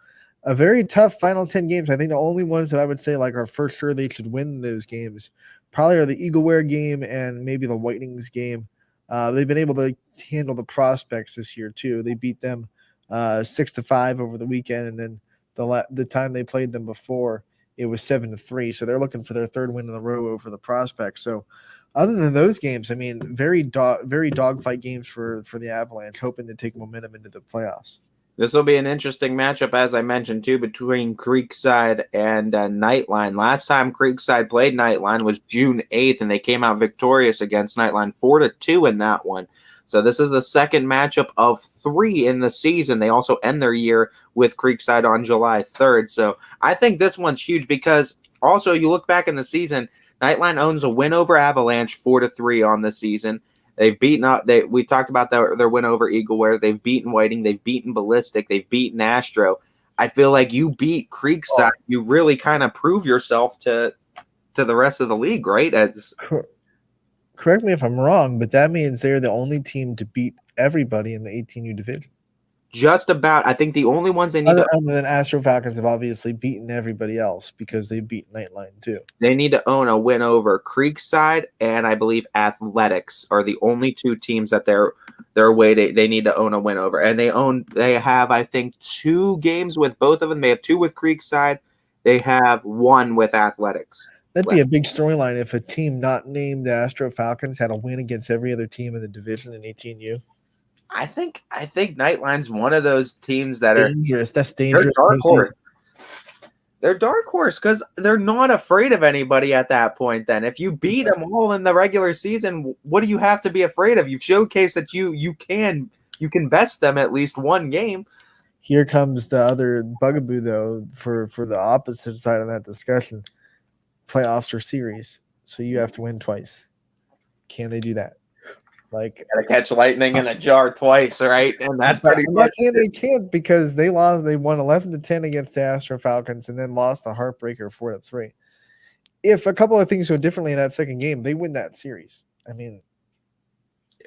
a very tough final 10 games. I think the only ones that I would say are for sure they should win those games probably are the Eagleware game and maybe the Whiting's game. They've been able to handle the Prospects this year too. They beat them 6-5 over the weekend, and then the time they played them before, it was 7-3. So they're looking for their third win in a row over the Prospects. So other than those games, I mean, very dogfight games for the Avalanche, hoping to take momentum into the playoffs. This will be an interesting matchup, as I mentioned, too, between Creekside and Nightline. Last time Creekside played Nightline was June 8th, and they came out victorious against Nightline 4-2 in that one. So this is the second matchup of 3 in the season. They also end their year with Creekside on July 3rd. So I think this one's huge because also you look back in the season, Nightline owns a win over Avalanche 4-3 on the season. They've beaten we talked about their win over Eagleware. They've beaten Whiting. They've beaten Ballistic. They've beaten Astro. I feel like you beat Creekside. You really kind of prove yourself to the rest of the league, right? Correct me if I'm wrong, but that means they're the only team to beat everybody in the 18U division. Just about. I think the only ones they need other than Astro Falcons have obviously beaten everybody else because they beat Nightline too. They need to own a win over Creekside, and I believe Athletics are the only 2 teams that they need to own a win over. And they have, I think, 2 games with both of them. They have 2 with Creekside. They have 1 with Athletics. That'd be a big storyline if a team not named the Astro Falcons had a win against every other team in the division in 18U. I think Nightline's one of those teams that dangerous. That's dangerous. They're dark horse. They're dark horse because they're not afraid of anybody at that point. Then, if you beat them all in the regular season, what do you have to be afraid of? You've showcased that you can best them at least one game. Here comes the other bugaboo, though, for the opposite side of that discussion. Playoffs or series, so you have to win twice. Can they do that? Gotta catch lightning in a jar twice, right? And that's pretty much it. They can't because they won 11-10 against the Astro Falcons and then lost a heartbreaker 4-3. If a couple of things go differently in that second game, they win that series. I mean,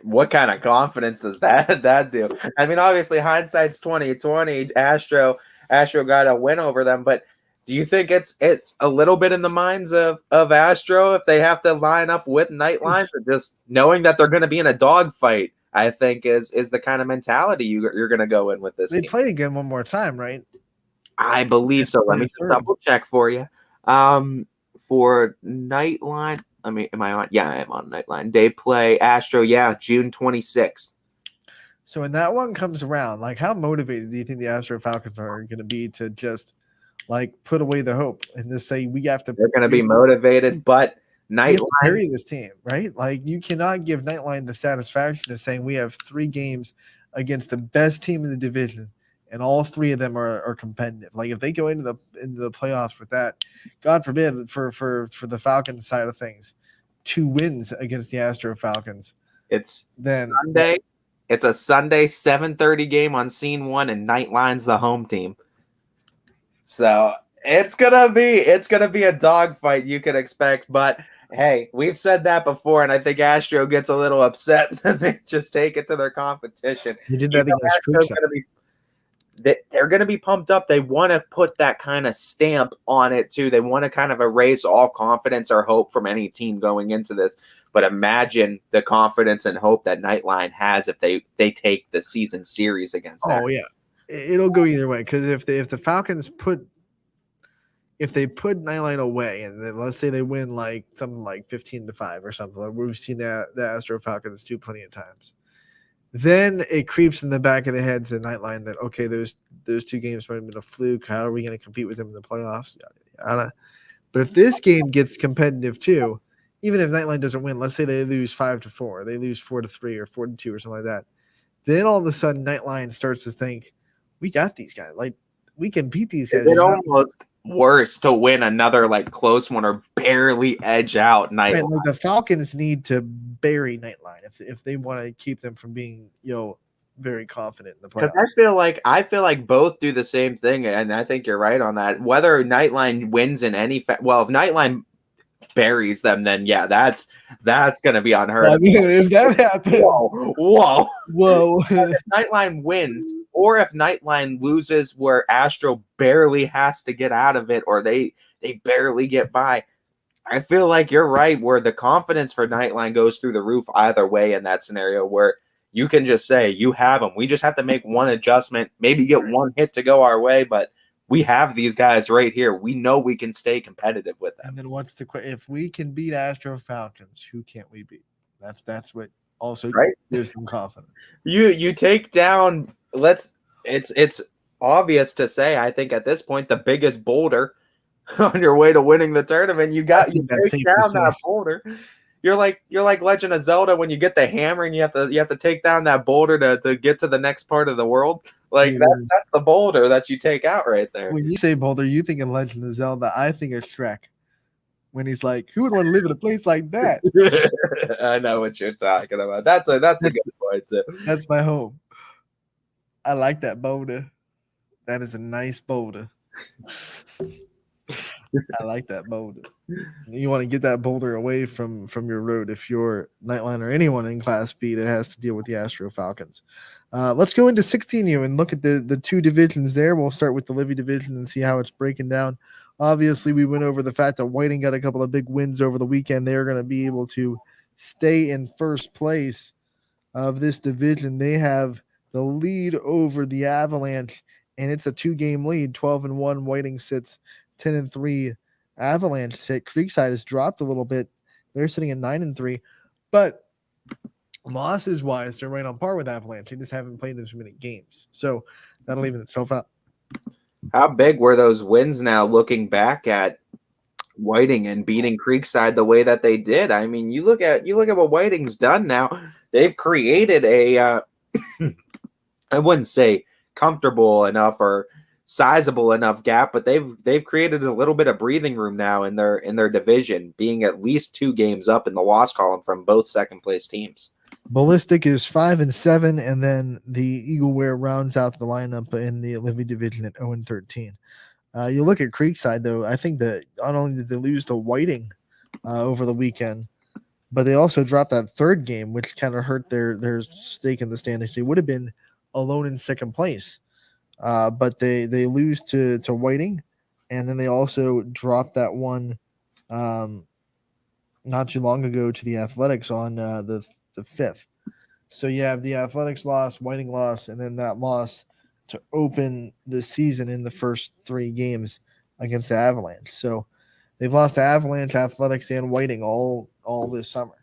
what kind of confidence does that do? I mean, obviously hindsight's 20/20. Astro got a win over them, but do you think it's a little bit in the minds of Astro if they have to line up with Nightline, or just knowing that they're going to be in a dogfight? I think is the kind of mentality you're going to go in with this. They play again one more time, right? I believe so. Let me double check for you. For Nightline, am I on? Yeah, I am on Nightline. They play Astro. Yeah, June 26th. So when that one comes around, how motivated do you think the Astro Falcons are going to be to just put away the hope and just say we have to? They're going to be motivated, but He has to Nightline. carry this team, right? Like, you cannot give Nightline the satisfaction of saying we have 3 games against the best team in the division, and all 3 of them are competitive. Like, if they go into the playoffs with that, God forbid for the Falcons side of things, 2 wins against the Astro Falcons. It's Sunday. It's a Sunday 7:30 game on Scene 1, and Nightline's the home team. So it's gonna be a dogfight, you can expect. But hey, we've said that before, and I think Astro gets a little upset that they just take it to their competition. He did that against Creekside. They're going to be pumped up. They want to put that kind of stamp on it too. They want to kind of erase all confidence or hope from any team going into this. But imagine the confidence and hope that Nightline has if they take the season series against that. Oh yeah, it'll go either way, because if the Falcons put Nightline away, and then let's say they win like something like 15-5 or something, like we've seen the Astro Falcons do plenty of times. Then it creeps in the back of the head to Nightline that, okay, those 2 games might have been a fluke. How are we going to compete with them in the playoffs? Yada, yada. But if this game gets competitive too, even if Nightline doesn't win, let's say they lose 5-4, they lose 4-3 or 4-2 or something like that, then all of a sudden Nightline starts to think, we got these guys. Like, we can beat these guys. It's almost worse to win another like close one or barely edge out Nightline. Right, like the Falcons need to bury Nightline if they want to keep them from being, very confident in the playoffs. Because I feel like both do the same thing, and I think you're right on that. Whether Nightline wins in any if Nightline buries them, then yeah, that's gonna be unheard of. If that happens, whoa. If Nightline wins, or if Nightline loses where Astro barely has to get out of it, or they barely get by, I feel like you're right, where the confidence for Nightline goes through the roof either way in that scenario, where you can just say you have them. We just have to make one adjustment, maybe get one hit to go our way, but we have these guys right here. We know we can stay competitive with them. And then what's the question? If we can beat Astro Falcons, who can't we beat? That's what also gives them confidence. You take down. It's obvious to say. I think at this point the biggest boulder on your way to winning the tournament. You take down that boulder. You're like Legend of Zelda when you get the hammer and you have to take down that boulder to get to the next part of the world. Like that's the boulder that you take out right there. When you say boulder, you think of Legend of Zelda. I think of Shrek when he's like, "Who would want to live in a place like that?" I know what you're talking about. That's a good point too. That's my home. I like that boulder. That is a nice boulder. I like that boulder. You want to get that boulder away from your road if you're Nightline or anyone in Class B that has to deal with the Astro Falcons. Let's go into 16U and look at the 2 divisions there. We'll start with the Livy division and see how it's breaking down. Obviously, we went over the fact that Whiting got a couple of big wins over the weekend. They're going to be able to stay in first place of this division. They have the lead over the Avalanche, and it's a 2-game lead. 12-1. Whiting sits 10-3. Avalanche sit. Creekside has dropped a little bit. They're sitting at 9-3. But losses wise, they're right on par with Avalanche. They just haven't played as many games. So that'll even itself out. How big were those wins now looking back at Whiting and beating Creekside the way that they did? I mean, you look at what Whiting's done now. They've created a I wouldn't say comfortable enough or sizable enough gap, but they've created a little bit of breathing room now in their division, being at least 2 games up in the loss column from both second place teams. Ballistic is 5-7, and then the Eagleware rounds out the lineup in the Livy division at 0-13. You look at Creekside, though. I think that not only did they lose to Whiting over the weekend, but they also dropped that 3rd game, which kind of hurt their stake in the standings. They would have been alone in second place, but they lose to Whiting, and then they also dropped that one not too long ago to the Athletics on the 5th. So you have the Athletics loss, Whiting loss, and then that loss to open the season in the first 3 games against the Avalanche. So they've lost to Avalanche, Athletics, and Whiting all this summer.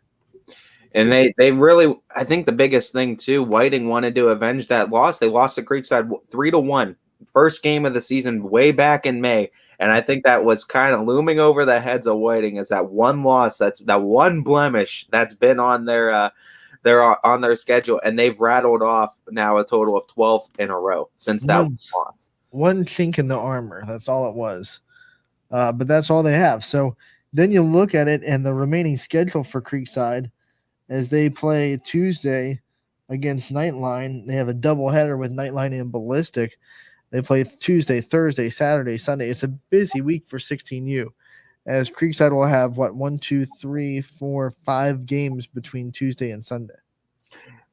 And they really, I think the biggest thing too, Whiting wanted to avenge that loss. They lost to Creekside 3-1, first game of the season way back in May. And I think that was kind of looming over the heads of Whiting is that one loss, that's that one blemish that's been on their on their schedule, and they've rattled off now a total of 12 in a row since that loss. One chink in the armor. That's all it was. But that's all they have. So then you look at it and the remaining schedule for Creekside as they play Tuesday against Nightline. They have a doubleheader with Nightline and Ballistic. They play Tuesday, Thursday, Saturday, Sunday. It's a busy week for 16U as Creekside will have, 5 games between Tuesday and Sunday.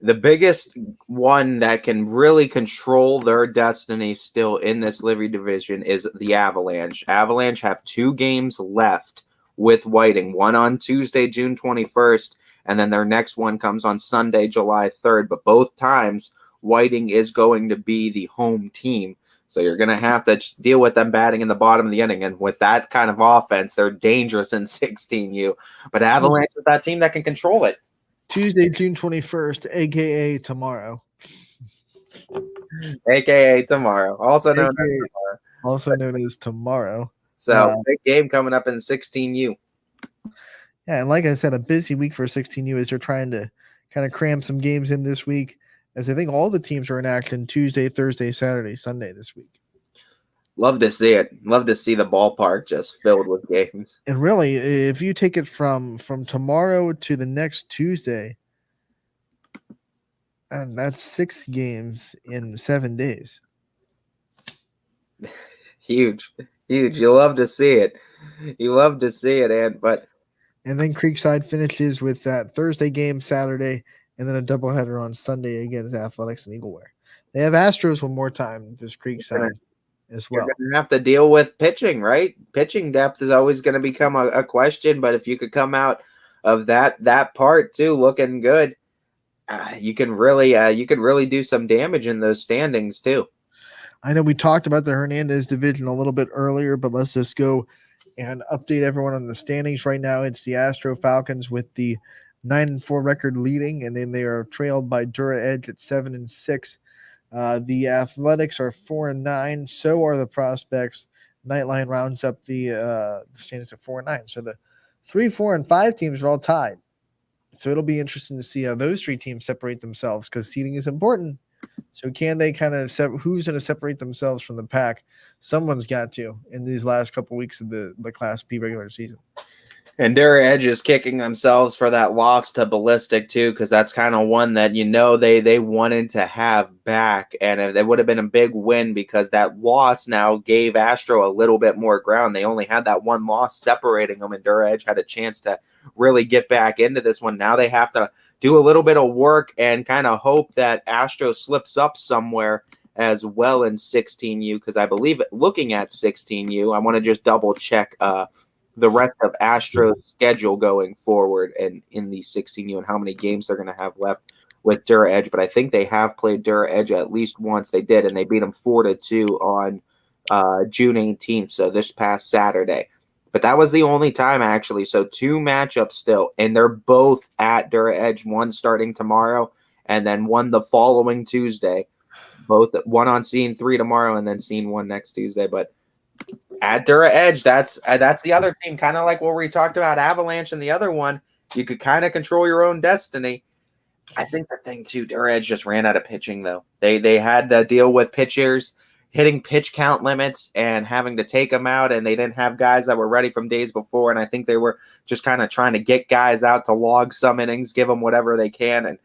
The biggest one that can really control their destiny still in this Livery division is the Avalanche. Avalanche have 2 games left with Whiting, one on Tuesday, June 21st, and then their next one comes on Sunday, July 3rd. But both times, Whiting is going to be the home team. So you're going to have to deal with them batting in the bottom of the inning. And with that kind of offense, they're dangerous in 16U. But Avalanche is that team that can control it. Tuesday, June 21st, a.k.a. tomorrow. A.k.a. tomorrow. Also known as tomorrow. So, big game coming up in 16U. Yeah, and like I said, a busy week for 16U as they're trying to kind of cram some games in this week, as I think all the teams are in action Tuesday, Thursday, Saturday, Sunday this week. Love to see it. Love to see the ballpark just filled with games. And really, if you take it from tomorrow to the next Tuesday, and that's 6 games in 7 days. Huge. You love to see it. And then Creekside finishes with that Thursday game Saturday, and then a doubleheader on Sunday against Athletics and Eagleware. They have Astros one more time this Creekside as well. You're going to have to deal with pitching, right? Pitching depth is always going to become a question, but if you could come out of that part too looking good, you can really do some damage in those standings too. I know we talked about the Hernandez division a little bit earlier, but let's just go and update everyone on the standings right now. It's the Astro Falcons with the 9-4 record leading, and then they are trailed by Dura Edge at 7-6. The Athletics are 4-9. So are the Prospects. Nightline rounds up the standings at 4-9. So the 3, 4, and 5 teams are all tied. So it'll be interesting to see how those 3 teams separate themselves because seeding is important. So can they kind of who's going to separate themselves from the pack? Someone's got to in these last couple weeks of the Class B regular season. And Dura Edge is kicking themselves for that loss to Ballistic too, because that's kind of one that they wanted to have back, and it would have been a big win because that loss now gave Astro a little bit more ground. They only had that one loss separating them, and Dura Edge had a chance to really get back into this one. Now they have to do a little bit of work and kind of hope that Astro slips up somewhere as well in 16U, because I believe looking at 16U, I want to just double check the rest of Astro's schedule going forward and in the 16U and how many games they're going to have left with Dura Edge. But I think they have played Dura Edge at least once. They did, and they beat them 4-2 on June 18th, so this past Saturday. But that was the only time, actually. So 2 matchups still, and they're both at Dura Edge, one starting tomorrow and then one the following Tuesday. Both one on Scene 3 tomorrow and then Scene 1 next Tuesday. But at Dura Edge, that's the other team, kind of like what we talked about, Avalanche and the other one. You could kind of control your own destiny. I think the thing too, Dura Edge just ran out of pitching though. They had to deal with pitchers hitting pitch count limits and having to take them out, and they didn't have guys that were ready from days before. And I think they were just kind of trying to get guys out to log some innings, give them whatever they can, and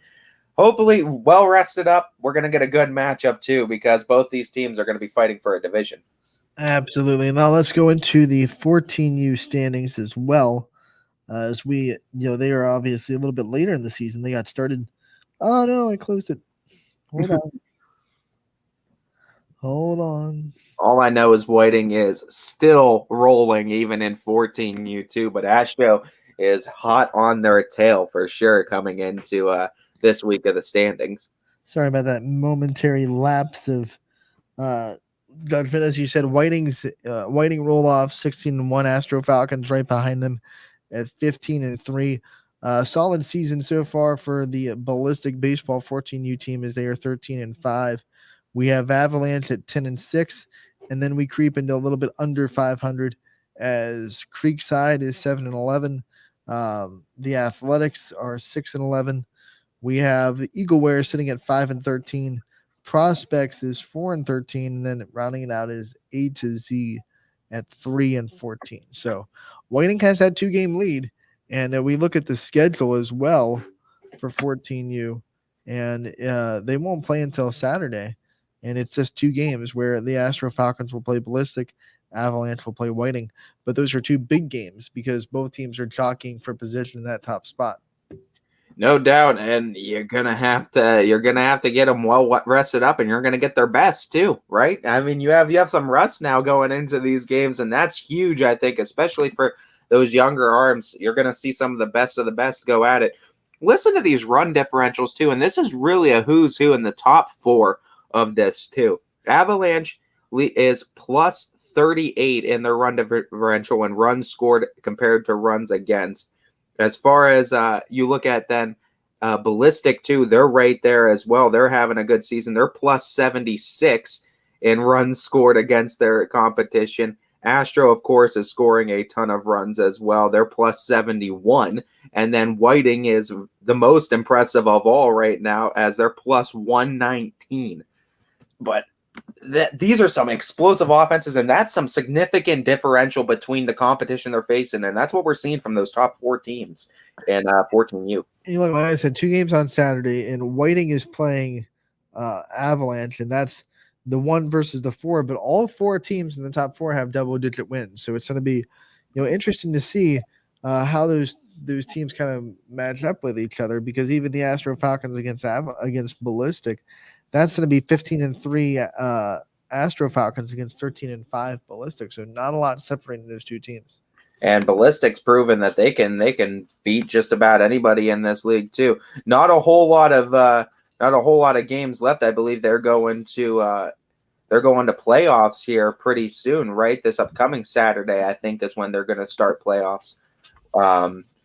hopefully well rested up. We're going to get a good matchup too, because both these teams are going to be fighting for a division. Absolutely. Now let's go into the 14U standings as well. As they are obviously a little bit later in the season. They got started. Oh no, I closed it. Hold on. Hold on. All I know is Whiting is still rolling even in 14U too, but Astro is hot on their tail for sure coming into this week of the standings. Sorry about that momentary lapse of judgment. As you said, Whiting roll off 16-1. Astro Falcons right behind them at 15-3. Solid season so far for the Ballistic Baseball 14U team as they are 13-5. We have Avalanche at 10-6, And then we creep into a little bit under 500 as Creekside is 7-11. The Athletics are 6-11. We have Eagleware sitting at 5-13. Prospects is 4-13, and then rounding it out is A to Z at 3-14. So Whiting has that 2-game lead, and we look at the schedule as well for 14U, and they won't play until Saturday, and it's just 2 games where the Astro Falcons will play Ballistic, Avalanche will play Whiting, but those are 2 big games because both teams are jockeying for position in that top spot. No doubt, and you're gonna have to get them well rested up, and you're gonna get their best too, right? I mean, you have some rust now going into these games, and that's huge, I think, especially for those younger arms. You're gonna see some of the best go at it. Listen to these run differentials too, and this is really a who's who in the top 4 of this too. Avalanche is plus 38 in their run differential when runs scored compared to runs against. As far as you look at then Ballistic too, they're right there as well. They're having a good season. They're plus 76 in runs scored against their competition. Astro, of course, is scoring a ton of runs as well. They're plus 71. And then Whiting is the most impressive of all right now as they're plus 119. But these are some explosive offenses, and that's some significant differential between the competition they're facing, and that's what we're seeing from those top 4 teams in 14U. And look, like I said, 2 games on Saturday, and Whiting is playing Avalanche, and that's the 1 versus the 4, but all 4 teams in the top 4 have double-digit wins, so it's going to be interesting to see how those teams kind of match up with each other, because even the Astro Falcons against Ballistic, that's going to be 15-3 Astro Falcons against 13-5 Ballistic. So not a lot separating those 2 teams. And Ballistic's proven that they can beat just about anybody in this league too. Not a whole lot of games left. I believe they're going to playoffs here pretty soon, right? This upcoming Saturday, I think, is when they're going to start playoffs for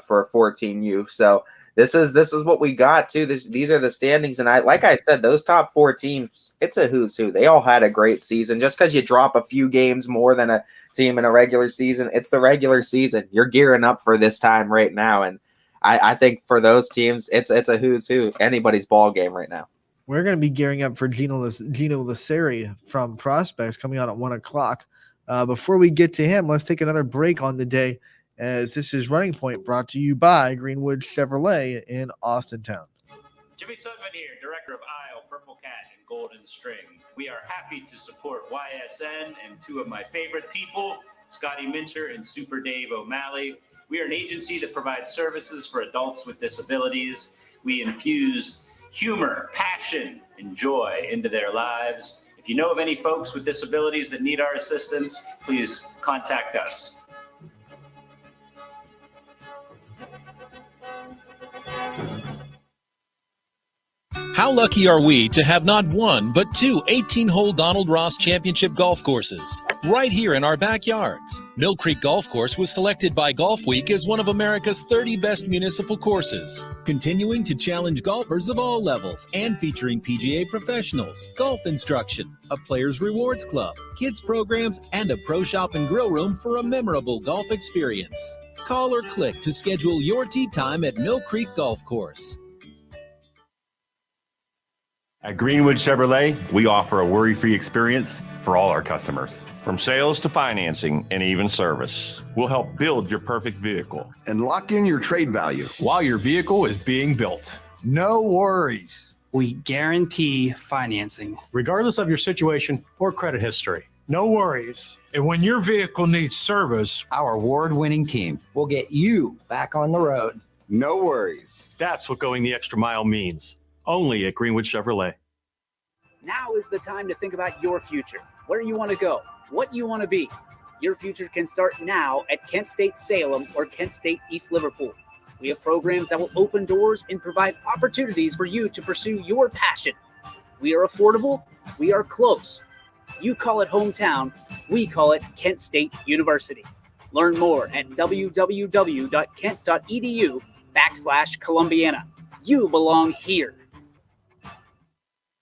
14U. So this is what we got too. These are the standings, and like I said, those top 4 teams, it's a who's who. They all had a great season. Just because you drop a few games more than a team in a regular season, it's the regular season. You're gearing up for this time right now, and I think for those teams, it's a who's who, anybody's ball game right now. We're going to be gearing up for Gino Laseri from Prospects coming out at 1:00. Before we get to him, let's take another break on the day, as this is Running Point, brought to you by Greenwood Chevrolet in Austintown. Jimmy Sutton here, Director of Isle, Purple Cat, and Golden String. We are happy to support YSN and 2 of my favorite people, Scotty Mincher and Super Dave O'Malley. We are an agency that provides services for adults with disabilities. We infuse humor, passion, and joy into their lives. If you know of any folks with disabilities that need our assistance, please contact us. How lucky are we to have not 1, but 2 18-hole Donald Ross Championship golf courses right here in our backyards. Mill Creek Golf Course was selected by Golf Week as one of America's 30 best municipal courses, continuing to challenge golfers of all levels and featuring PGA professionals, golf instruction, a players rewards club, kids programs, and a pro shop and grill room for a memorable golf experience. Call or click to schedule your tee time at Mill Creek Golf Course. At Greenwood Chevrolet, we offer a worry-free experience for all our customers. From sales to financing and even service, We'll help build your perfect vehicle and lock in your trade value while your vehicle is being built. No worries. We guarantee financing, regardless of your situation or credit history. No worries. And when your vehicle needs service, our award-winning team will get you back on the road. No worries. That's what going the extra mile means. Only at Greenwood Chevrolet. Now is the time to think about your future, where you want to go, what you want to be. Your future can start now at Kent State Salem or Kent State East Liverpool. We have programs that will open doors and provide opportunities for you to pursue your passion. We are affordable. We are close. You call it hometown. We call it Kent State University. Learn more at www.kent.edu/Columbiana. You belong here.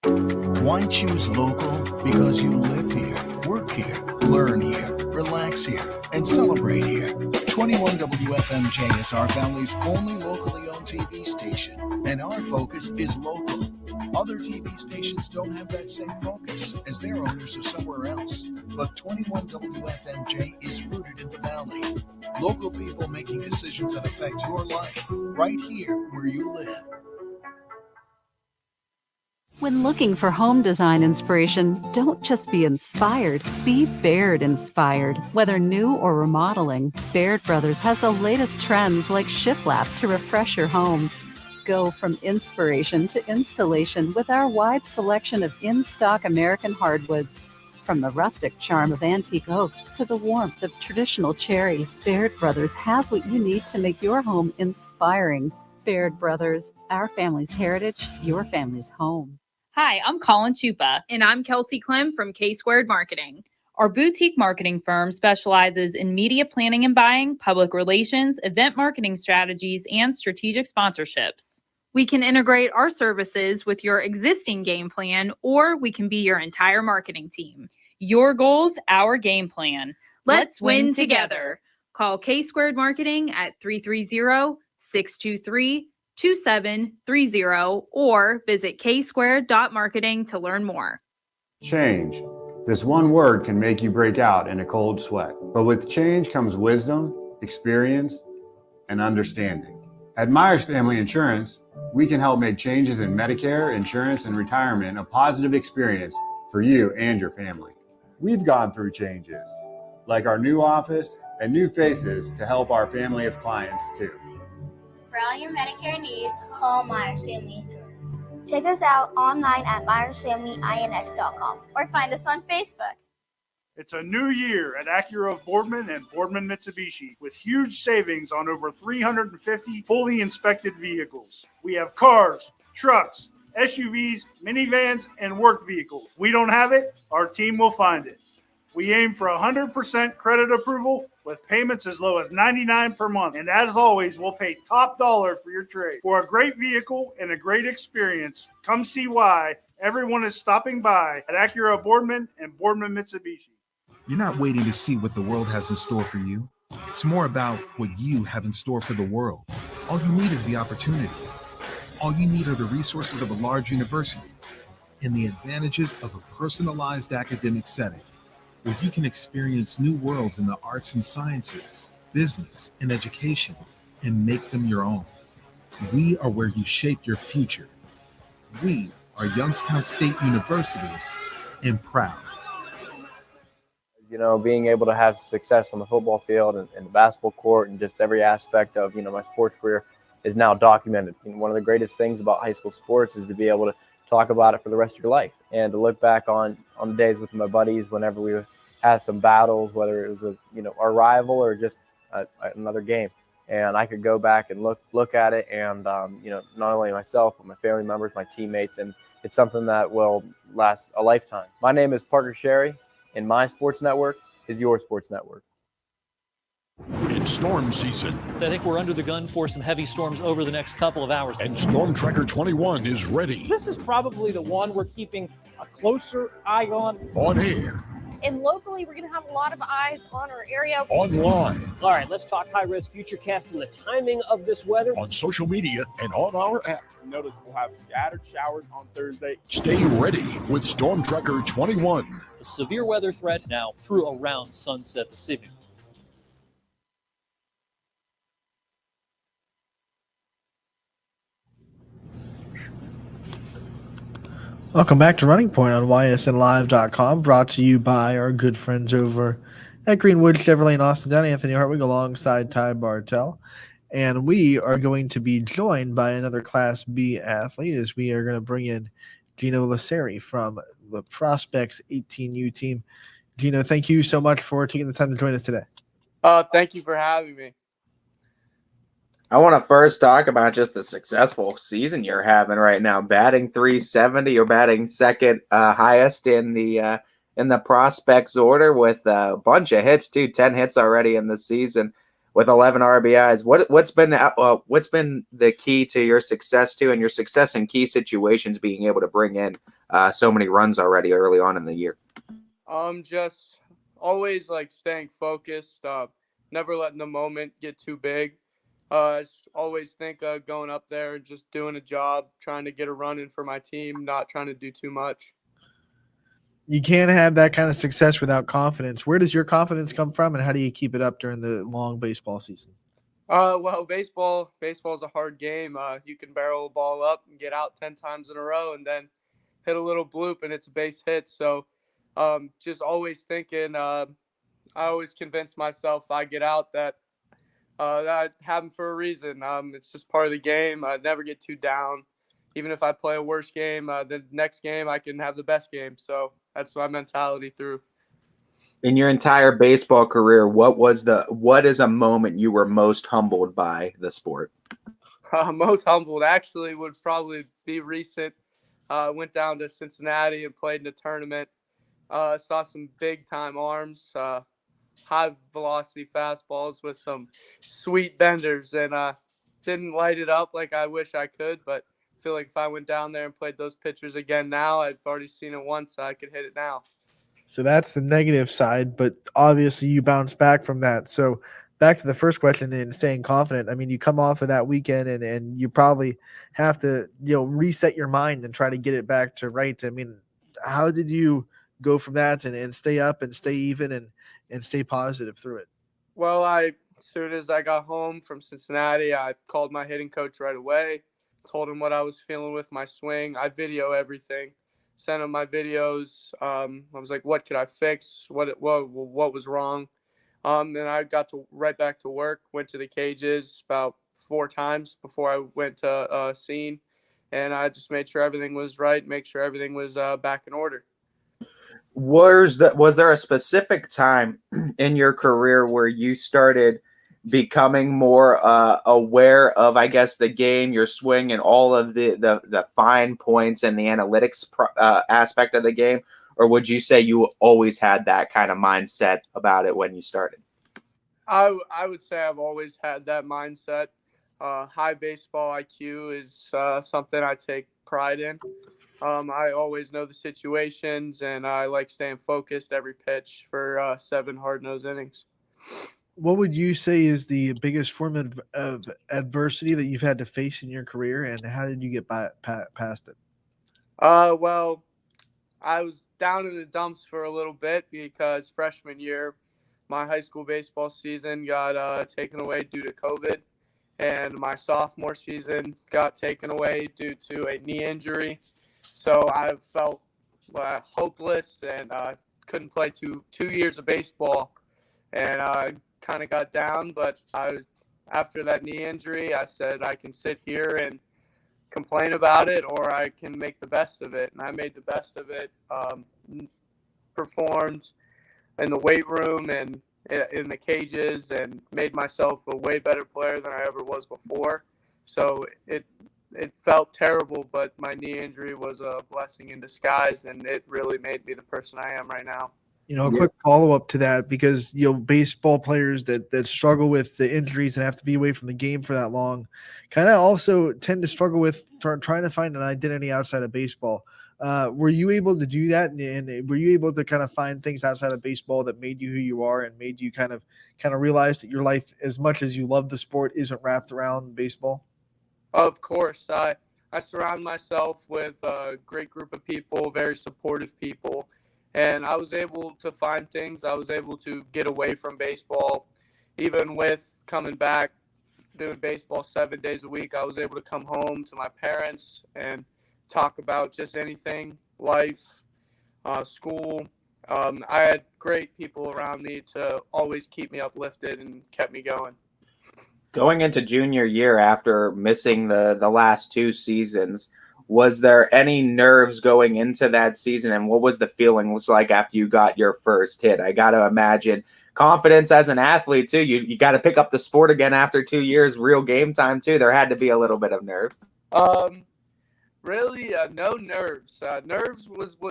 Why choose local? Because you live here. here, learn here, relax here, and celebrate here. 21 WFMJ is our family's only locally owned TV station, and our focus is local. Other TV stations don't have that same focus, as their owners are somewhere else. But 21 WFMJ is rooted in the Valley. Local people making decisions that affect your life, right here where you live. When looking for home design inspiration, don't just be inspired, be Baird inspired. Whether new or remodeling, Baird Brothers has the latest trends like shiplap to refresh your home. Go from inspiration to installation with our wide selection of in-stock American hardwoods. From the rustic charm of antique oak to the warmth of traditional cherry, Baird Brothers has what you need to make your home inspiring. Baird Brothers, our family's heritage, your family's home. Hi, I'm Colin Chupa. And I'm Kelsey Clem from K-Squared Marketing. Our boutique marketing firm specializes in media planning and buying, public relations, event marketing strategies, and strategic sponsorships. We can integrate our services with your existing game plan, or we can be your entire marketing team. Your goals, our game plan. Let's win together. Call K-Squared Marketing at 330-623-2730 or visit ksquared.marketing to learn more. Change. This one word can make you break out in a cold sweat. But with change comes wisdom, experience, and understanding. At Myers Family Insurance, we can help make changes in Medicare, insurance, and retirement a positive experience for you and your family. We've gone through changes, like our new office and new faces to help our family of clients too. For all your Medicare needs, call Myers Family Insurance. Check us out online at myersfamilyins.com or find us on Facebook. It's a new year at Acura of Boardman and Boardman Mitsubishi with huge savings on over 350 fully inspected vehicles. We have cars, trucks, SUVs, minivans, and work vehicles. If we don't have it, our team will find it. We aim for 100% credit approval with payments as low as $99 per month. And as always, we'll pay top dollar for your trade. For a great vehicle and a great experience, come see why everyone is stopping by at Acura of Boardman and Boardman Mitsubishi. You're not waiting to see what the world has in store for you. It's more about what you have in store for the world. All you need is the opportunity. All you need are the resources of a large university and the advantages of a personalized academic setting, where you can experience new worlds in the arts and sciences, business, and education, and make them your own. We are where you shape your future. We are Youngstown State University, and proud. You know, being able to have success on the football field and the basketball court and just every aspect of, my sports career is now documented. One of the greatest things about high school sports is to be able to talk about it for the rest of your life and to look back on the days with my buddies whenever we had some battles, whether it was with, our rival or just another game. And I could go back and look at it and, not only myself, but my family members, my teammates, and it's something that will last a lifetime. My name is Parker Sherry, and my sports network is your sports network. It's storm season. I think we're under the gun for some heavy storms over the next couple of hours. And Storm Tracker 21 is ready. This is probably the one we're keeping a closer eye on. On air. And locally, we're going to have a lot of eyes on our area. Online. All right, let's talk high-risk futurecast and the timing of this weather. On social media and on our app. Notice we'll have scattered showers on Thursday. Stay ready with Storm Tracker 21. The severe weather threat now through around sunset this evening. Welcome back to Running Point on ysnlive.com, brought to you by our good friends over at Greenwood Chevrolet in Austin Down. Anthony Hartwig alongside Ty Bartell. And we are going to be joined by another Class B athlete as we are going to bring in Gino Lasseri from the Prospects 18U team. Gino, thank you so much for taking the time to join us today. Thank you for having me. I want to first talk about just the successful season you're having right now. Batting 370, you're batting second highest in the prospects order with a bunch of hits too. 10 hits already in the season with 11 RBIs. What's been the key to your success too, and your success in key situations, being able to bring in so many runs already early on in the year? Just always like staying focused, never letting the moment get too big. Always think going up there and just doing a job, trying to get a run in for my team, not trying to do too much. You can't have that kind of success without confidence. Where does your confidence come from, and how do you keep it up during the long baseball season? Well, baseball is a hard game. You can barrel a ball up and get out 10 times in a row and then hit a little bloop and it's a base hit. So just always thinking, I always convince myself I get out that that happened for a reason. It's just part of the game. I never get too down. Even if I play a worse game, the next game I can have the best game. So that's my mentality through. In your entire baseball career, what is a moment you were most humbled by the sport? Most humbled actually would probably be recent. Went down to Cincinnati and played in a tournament. Saw some big time arms, high velocity fastballs with some sweet benders, and didn't light it up like I wish I could, but I feel like if I went down there and played those pitchers again now, I've already seen it once, so I could hit it now. So that's the negative side, but obviously you bounce back from that. So back to the first question and staying confident. I mean, you come off of that weekend and you probably have to, reset your mind and try to get it back to right. I mean, how did you go from that and stay up and stay even and stay positive through it? Well, as soon as I got home from Cincinnati, I called my hitting coach right away, told him what I was feeling with my swing. I video everything. Sent him my videos. I was like, what could I fix? What was wrong? And I got right back to work, went to the cages about 4 times before I went to scene. And I just made sure everything was right, make sure everything was back in order. Was there a specific time in your career where you started becoming more aware of, I guess, the game, your swing, and all of the fine points and the analytics aspect of the game? Or would you say you always had that kind of mindset about it when you started? I would say I've always had that mindset. High baseball IQ is something I take pride in. I always know the situations, and I like staying focused every pitch for 7 hard-nosed innings. What would you say is the biggest form of adversity that you've had to face in your career, and how did you get past it? Well, I was down in the dumps for a little bit because freshman year, my high school baseball season got taken away due to COVID, and my sophomore season got taken away due to a knee injury. So I felt hopeless and couldn't play two years of baseball, and I kind of got down. But after that knee injury, I said I can sit here and complain about it, or I can make the best of it. And I made the best of it. Performed in the weight room and in the cages, and made myself a way better player than I ever was before. So it felt terrible, but my knee injury was a blessing in disguise, and it really made me the person I am right now. A quick follow-up to that, because baseball players that struggle with the injuries and have to be away from the game for that long kind of also tend to struggle with trying to find an identity outside of baseball. Were you able to do that, and were you able to kind of find things outside of baseball that made you who you are and made you kind of realize that your life, as much as you love the sport, isn't wrapped around baseball? Of course. I surround myself with a great group of people, very supportive people, and I was able to find things. I was able to get away from baseball. Even with coming back, doing baseball 7 days a week, I was able to come home to my parents and talk about just anything, life, school. I had great people around me to always keep me uplifted and kept me going. Going into junior year after missing the last 2 seasons, was there any nerves going into that season, and what was the feeling like after you got your first hit? I got to imagine confidence as an athlete too. You got to pick up the sport again after 2 years, real game time too. There had to be a little bit of nerves. Really, no nerves. Nerves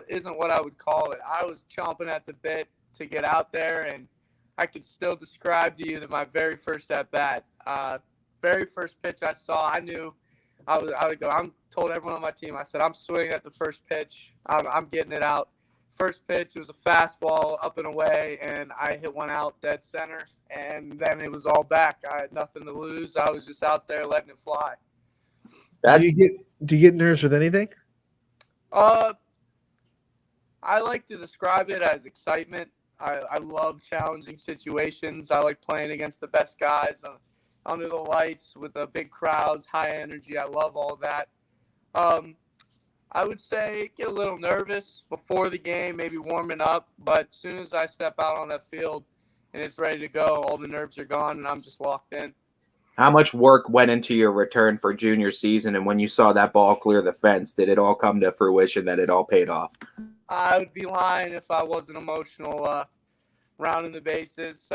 isn't what I would call it. I was chomping at the bit to get out there, and I could still describe to you that my very first at bat, very first pitch I saw, I knew I would go. I told everyone on my team, I said, I'm swinging at the first pitch. I'm getting it out. First pitch, it was a fastball up and away, and I hit one out dead center, and then it was all back. I had nothing to lose. I was just out there letting it fly. Do you get nervous with anything? I like to describe it as excitement. I love challenging situations. I like playing against the best guys under the lights with the big crowds, high energy. I love all that. I would say get a little nervous before the game, maybe warming up, but as soon as I step out on that field and it's ready to go, all the nerves are gone and I'm just locked in. How much work went into your return for junior season, and when you saw that ball clear the fence, did it all come to fruition that it all paid off? I would be lying if I wasn't emotional rounding the bases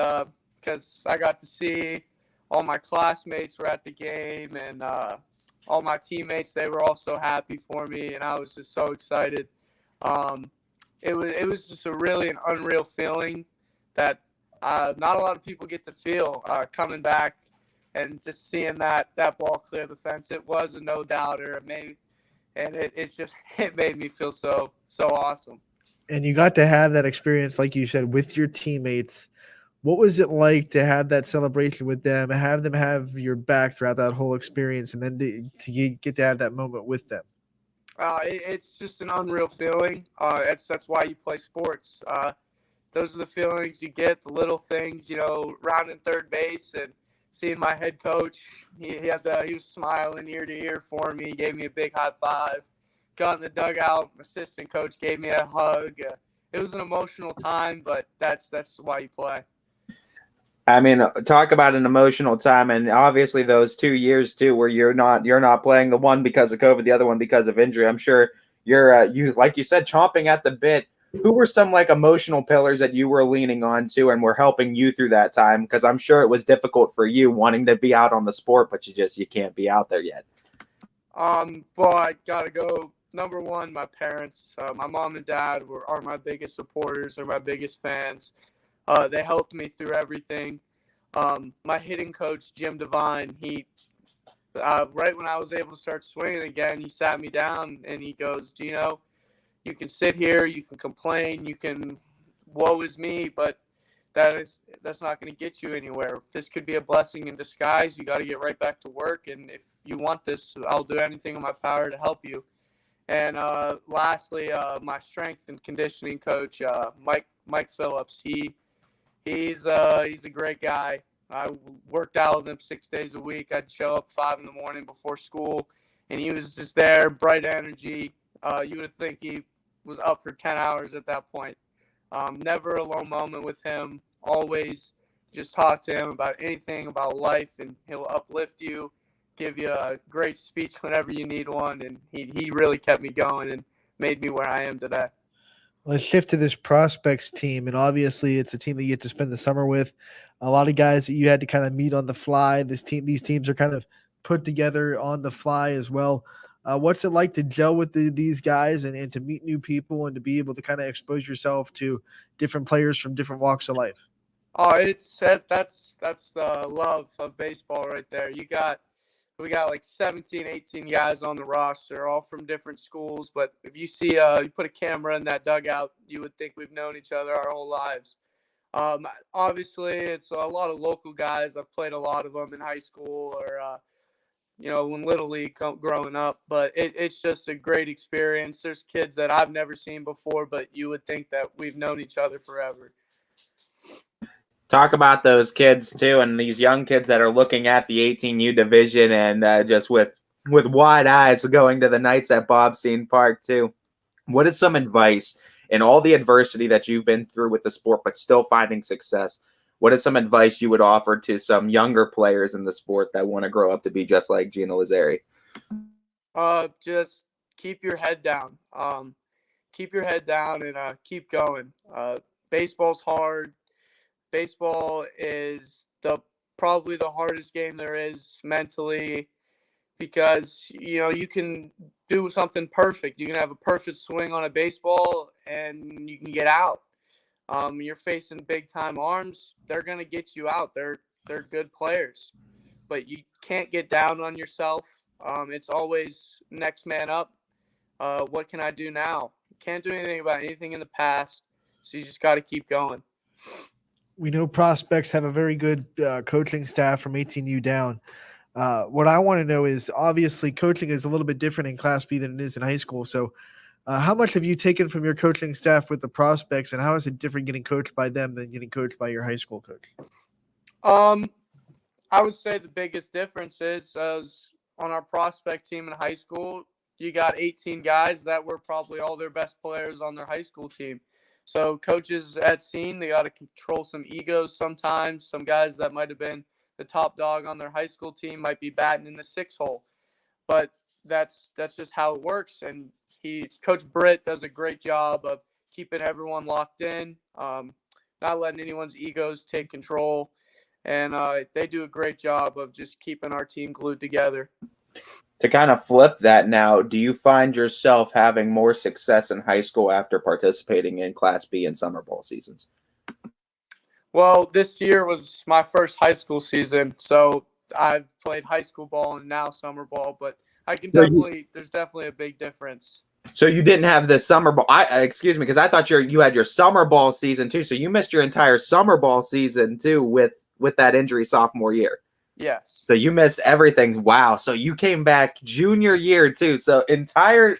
because I got to see all my classmates were at the game, and all my teammates, they were all so happy for me, and I was just so excited. It was just a really an unreal feeling that not a lot of people get to feel coming back and just seeing that ball clear the fence. It was a no-doubter. It made me feel so awesome. And you got to have that experience, like you said, with your teammates. What was it like to have that celebration with them, have them have your back throughout that whole experience, and then to get to have that moment with them? It's just an unreal feeling. That's why you play sports. Those are the feelings you get, the little things, rounding third base and seeing my head coach. He was smiling ear to ear for me. He gave me a big high five. Got in the dugout. Assistant coach gave me a hug. It was an emotional time, but that's why you play. I mean, talk about an emotional time, and obviously those 2 years too, where you're not playing, the one because of COVID, the other one because of injury. I'm sure you're like you said, chomping at the bit. Who were some emotional pillars that you were leaning on to and were helping you through that time? Because I'm sure it was difficult for you wanting to be out on the sport, but you can't be out there yet. Well, I gotta go. Number one, my parents, my mom and dad are my biggest supporters. They're my biggest fans. They helped me through everything. My hitting coach, Jim Devine, he right when I was able to start swinging again, he sat me down and he goes, Gino, you can sit here, you can complain, you can woe is me, but that's not going to get you anywhere. This could be a blessing in disguise. You got to get right back to work, and if you want this, I'll do anything in my power to help you. And lastly, my strength and conditioning coach, Mike Phillips. He's a great guy. I worked out with him 6 days a week. I'd show up 5 a.m. before school, and he was just there, bright energy. You would think he was up for 10 hours at that point. Never a low moment with him. Always just talk to him about anything about life, and he'll uplift you, give you a great speech whenever you need one, and he really kept me going and made me where I am today. Let's shift to this prospects team, and obviously it's a team that you get to spend the summer with. A lot of guys that you had to kind of meet on the fly. These teams are kind of put together on the fly as well. What's it like to gel with these guys and to meet new people and to be able to kind of expose yourself to different players from different walks of life? Oh, that's the love of baseball right there. We got like 17, 18 guys on the roster, all from different schools. But if you see, you put a camera in that dugout, you would think we've known each other our whole lives. Obviously, it's a lot of local guys. I've played a lot of them in high school or, in Little League growing up. But it's just a great experience. There's kids that I've never seen before, but you would think that we've known each other forever. Talk about those kids too, and these young kids that are looking at the 18U division and just with wide eyes going to the nights at Bobseen Park too. What is some advice in all the adversity that you've been through with the sport, but still finding success? What is some advice you would offer to some younger players in the sport that want to grow up to be just like Gino Lazzari? Just keep your head down. Keep your head down and keep going. Baseball's hard. Baseball is probably the hardest game there is mentally because, you can do something perfect. You can have a perfect swing on a baseball and you can get out. You're facing big-time arms. They're going to get you out. They're good players. But you can't get down on yourself. It's always next man up. What can I do now? can't do anything about anything in the past. So you just got to keep going. We know prospects have a very good coaching staff from 18U down. What I want to know is, obviously coaching is a little bit different in Class B than it is in high school. So how much have you taken from your coaching staff with the prospects, and how is it different getting coached by them than getting coached by your high school coach? I would say the biggest difference is on our prospect team in high school, you got 18 guys that were probably all their best players on their high school team. So coaches at Ysn, they got to control some egos sometimes. Some guys that might have been the top dog on their high school team might be batting in the 6-hole. But that's just how it works. And Coach Britt does a great job of keeping everyone locked in, not letting anyone's egos take control. And they do a great job of just keeping our team glued together. To kind of flip that now, do you find yourself having more success in high school after participating in Class B and summer ball seasons? Well, this year was my first high school season, so I've played high school ball and now summer ball, but there's definitely a big difference. So you didn't have the summer ball. Excuse me, because I thought you had your summer ball season too. So you missed your entire summer ball season too with that injury sophomore year. Yes. So you missed everything. Wow. So you came back junior year too. So entire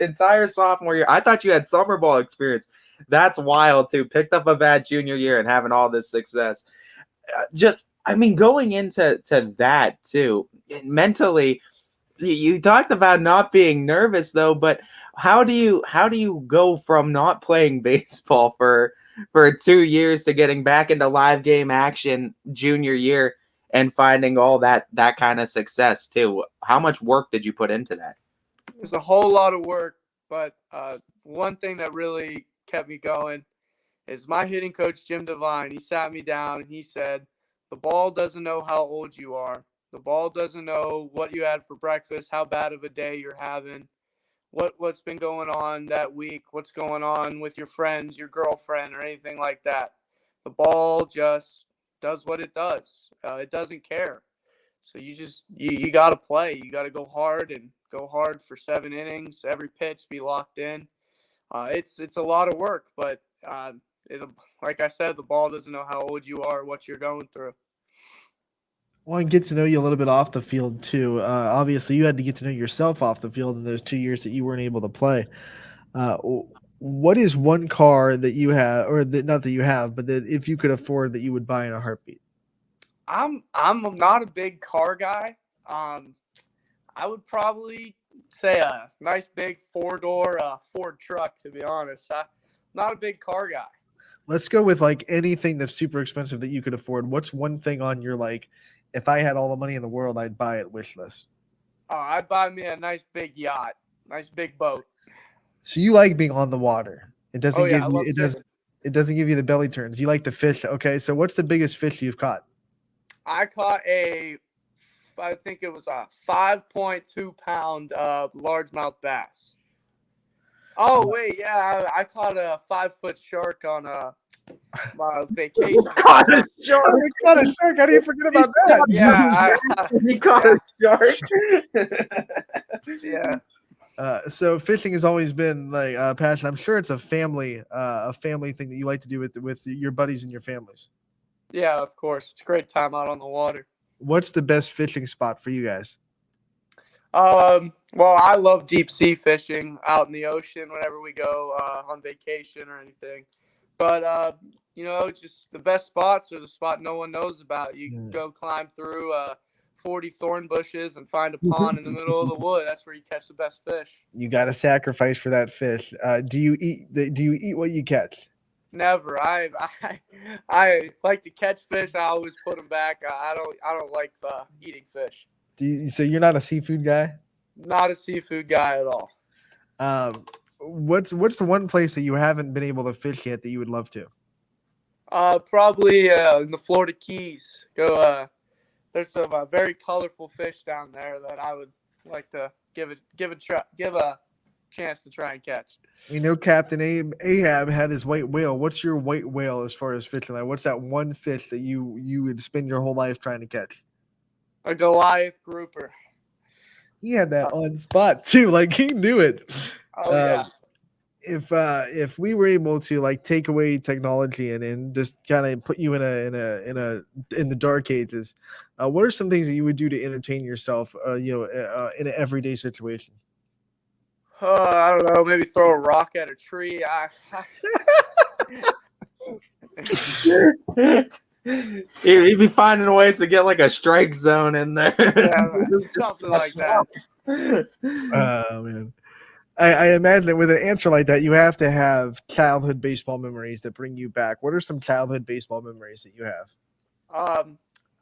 sophomore year. I thought you had summer ball experience. That's wild too. Picked up a bad junior year and having all this success. Going into that too, mentally, you talked about not being nervous though, but how do you go from not playing baseball for 2 years to getting back into live game action junior year and finding all that kind of success too? How much work did you put into that? It was a whole lot of work, but one thing that really kept me going is my hitting coach, Jim Devine. He sat me down and he said, the ball doesn't know how old you are. The ball doesn't know what you had for breakfast, how bad of a day you're having, what's been going on that week, what's going on with your friends, your girlfriend, or anything like that. The ball just does what it does. It doesn't care. So you got to play. You got to go hard for 7 innings, every pitch, be locked in. It's a lot of work, but like I said, the ball doesn't know how old you are, what you're going through. I want to get to know you a little bit off the field too. Obviously, you had to get to know yourself off the field in those 2 years that you weren't able to play. What is one car that you have, or that not that you have, but that if you could afford, that you would buy in a heartbeat? I'm not a big car guy. I would probably say a nice big 4-door Ford truck, to be honest. I'm not a big car guy. Let's go with like anything that's super expensive that you could afford. What's one thing on your, like, if I had all the money in the world, I'd buy it wish list? I'd buy me a nice big yacht, nice big boat. So you like being on the water. It doesn't it doesn't give you the belly turns. You like the fish. Okay, so what's the biggest fish you've caught? I caught I think it was a 5.2 pound largemouth bass. Oh wait, yeah, I caught a 5-foot shark on my vacation. Caught a shark. How do you forget about that? Yeah, he caught a shark. Yeah. So fishing has always been like a passion. I'm sure it's a family thing that you like to do with your buddies and your families. Yeah, of course. It's a great time out on the water. What's the best fishing spot for you guys? Well, I love deep sea fishing out in the ocean whenever we go on vacation or anything. But just the best spots are the spot no one knows about. You can go climb through 40 thorn bushes and find a pond in the middle of the wood. That's where you catch the best fish. You got to sacrifice for that fish. Do you eat what you catch? Never. I like to catch fish. I always put them back. I don't like eating fish. So you're not a seafood guy? Not a seafood guy at all. What's the one place that you haven't been able to fish yet that you would love to? Probably in the Florida Keys. There's some very colorful fish down there that I would like to give a chance to try and catch. We know Captain Ahab had his white whale. What's your white whale as far as fishing? Like, what's that one fish that you would spend your whole life trying to catch? A Goliath grouper. He had that on spot too. Like, he knew it. Oh yeah. if we were able to like take away technology and just kind of put you in the dark ages, what are some things that you would do to entertain yourself, in an everyday situation? I don't know. Maybe throw a rock at a tree. He'd be finding ways to get like a strike zone in there. Yeah, something like that. Oh man. I imagine that with an answer like that, you have to have childhood baseball memories that bring you back. What are some childhood baseball memories that you have?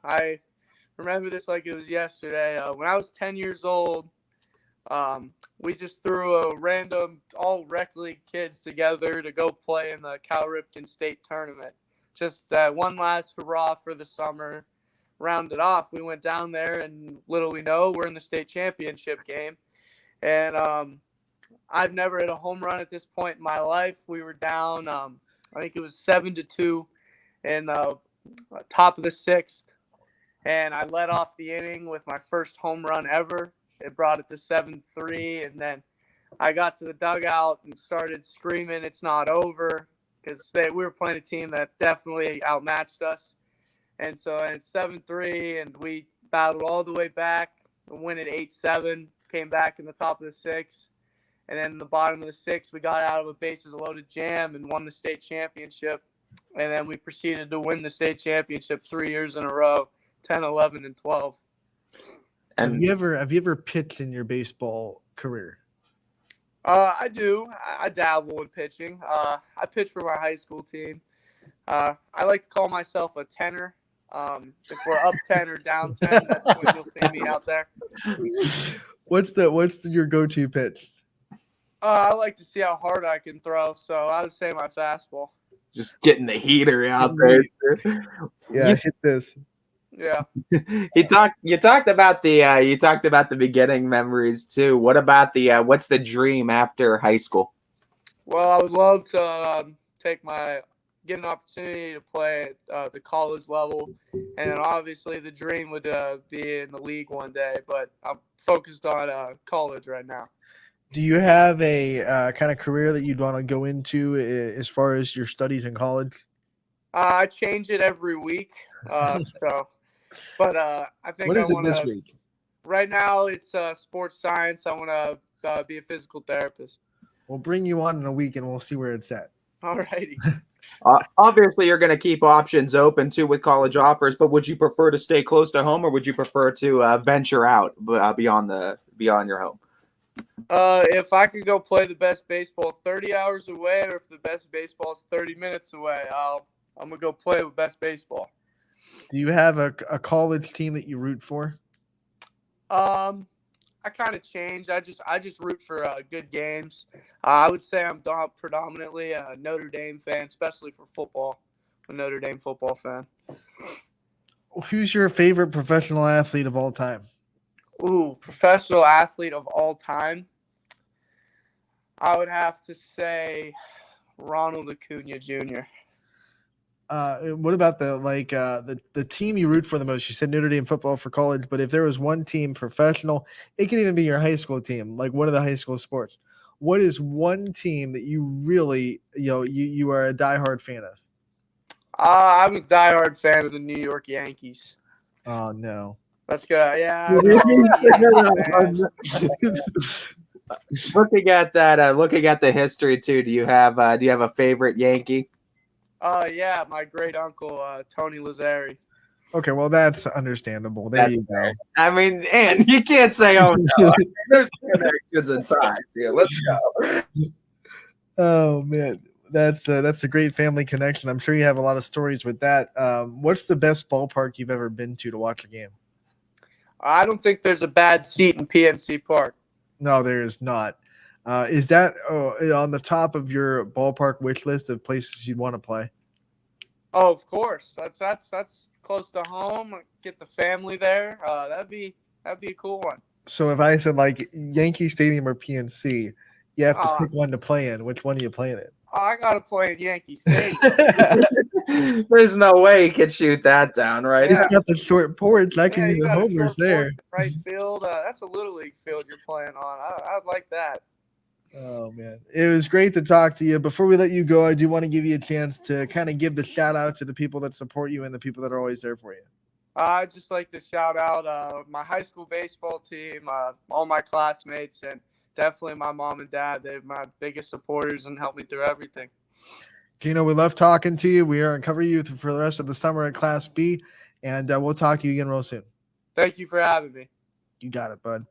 I remember this like it was yesterday. When I was 10 years old, we just threw a random all rec league kids together to go play in the Cal Ripken State tournament. Just one last hurrah for the summer. Rounded off, we went down there, and little we know, we're in the state championship game. And I've never hit a home run at this point in my life. We were down, I think it was 7-2 in the top of the sixth. And I led off the inning with my first home run ever. It brought it to 7-3. And then I got to the dugout and started screaming, "It's not over," because we were playing a team that definitely outmatched us. And so it's 7-3, and we battled all the way back, win at 8-7, came back in the top of the sixth. And then in the bottom of the sixth, we got out of a bases-loaded jam and won the state championship. And then we proceeded to win the state championship 3 years in a row, 10, 11, and 12. And have you ever pitched in your baseball career? I do. I dabble in pitching. I pitch for my high school team. I like to call myself a tenor. If we're up 10 or down 10, that's when you'll see me out there. What's your go-to pitch? I like to see how hard I can throw, so I would say my fastball. Just getting the heater out there. Yeah, hit this. Yeah. You talked about the beginning memories too. What about what's the dream after high school? Well, I would love to get an opportunity to play at the college level, and then obviously the dream would be in the league one day. But I'm focused on college right now. Do you have a kind of career that you'd want to go into as far as your studies in college? I change it every week. I think what is it this week? Right now, it's sports science. I want to be a physical therapist. We'll bring you on in a week, and we'll see where it's at. All righty. Obviously, you're going to keep options open too with college offers, but would you prefer to stay close to home, or would you prefer to venture out beyond your home? If I could go play the best baseball 30 hours away, or if the best baseball is 30 minutes away, I'm gonna go play with best baseball. Do you have a college team that you root for? I kind of changed. I just root for good games. I would say I'm predominantly a Notre Dame fan, especially for football. I'm a Notre Dame football fan. Who's your favorite professional athlete of all time? Ooh, professional athlete of all time. I would have to say Ronald Acuna Jr. What about the team you root for the most? You said Notre Dame football for college, but if there was one team professional, it can even be your high school team, like one of the high school sports. What is one team that you really, you are a diehard fan of? I'm a diehard fan of the New York Yankees. Oh no. Let's go. Yeah. Looking at the history too, do you have a favorite Yankee? Yeah, my great uncle Tony Lazzari. Okay, well that's understandable. There you go. I mean, and you can't say oh no. There's connections and ties. Yeah, let's go. Oh man, that's a great family connection. I'm sure you have a lot of stories with that. What's the best ballpark you've ever been to watch a game? I don't think there's a bad seat in PNC Park. No, there is not. Is that on the top of your ballpark wish list of places you'd want to play? Oh, of course. That's close to home. Get the family there. That'd be a cool one. So if I said like Yankee Stadium or PNC, you have to pick one to play in. Which one are you playing in? I gotta play in Yankee Stadium. There's no way you could shoot that down, right? It's got the short porch. I can use the homers there. Right field. That's a little league field you're playing on. I'd like that. Oh man, it was great to talk to you. Before we let you go, I do want to give you a chance to kind of give the shout out to the people that support you and the people that are always there for you. I'd just like to shout out my high school baseball team, all my classmates, and definitely my mom and dad. They're my biggest supporters and help me through everything. Gino, we love talking to you. We are covering you for the rest of the summer at Class B, and we'll talk to you again real soon. Thank you for having me. You got it, bud.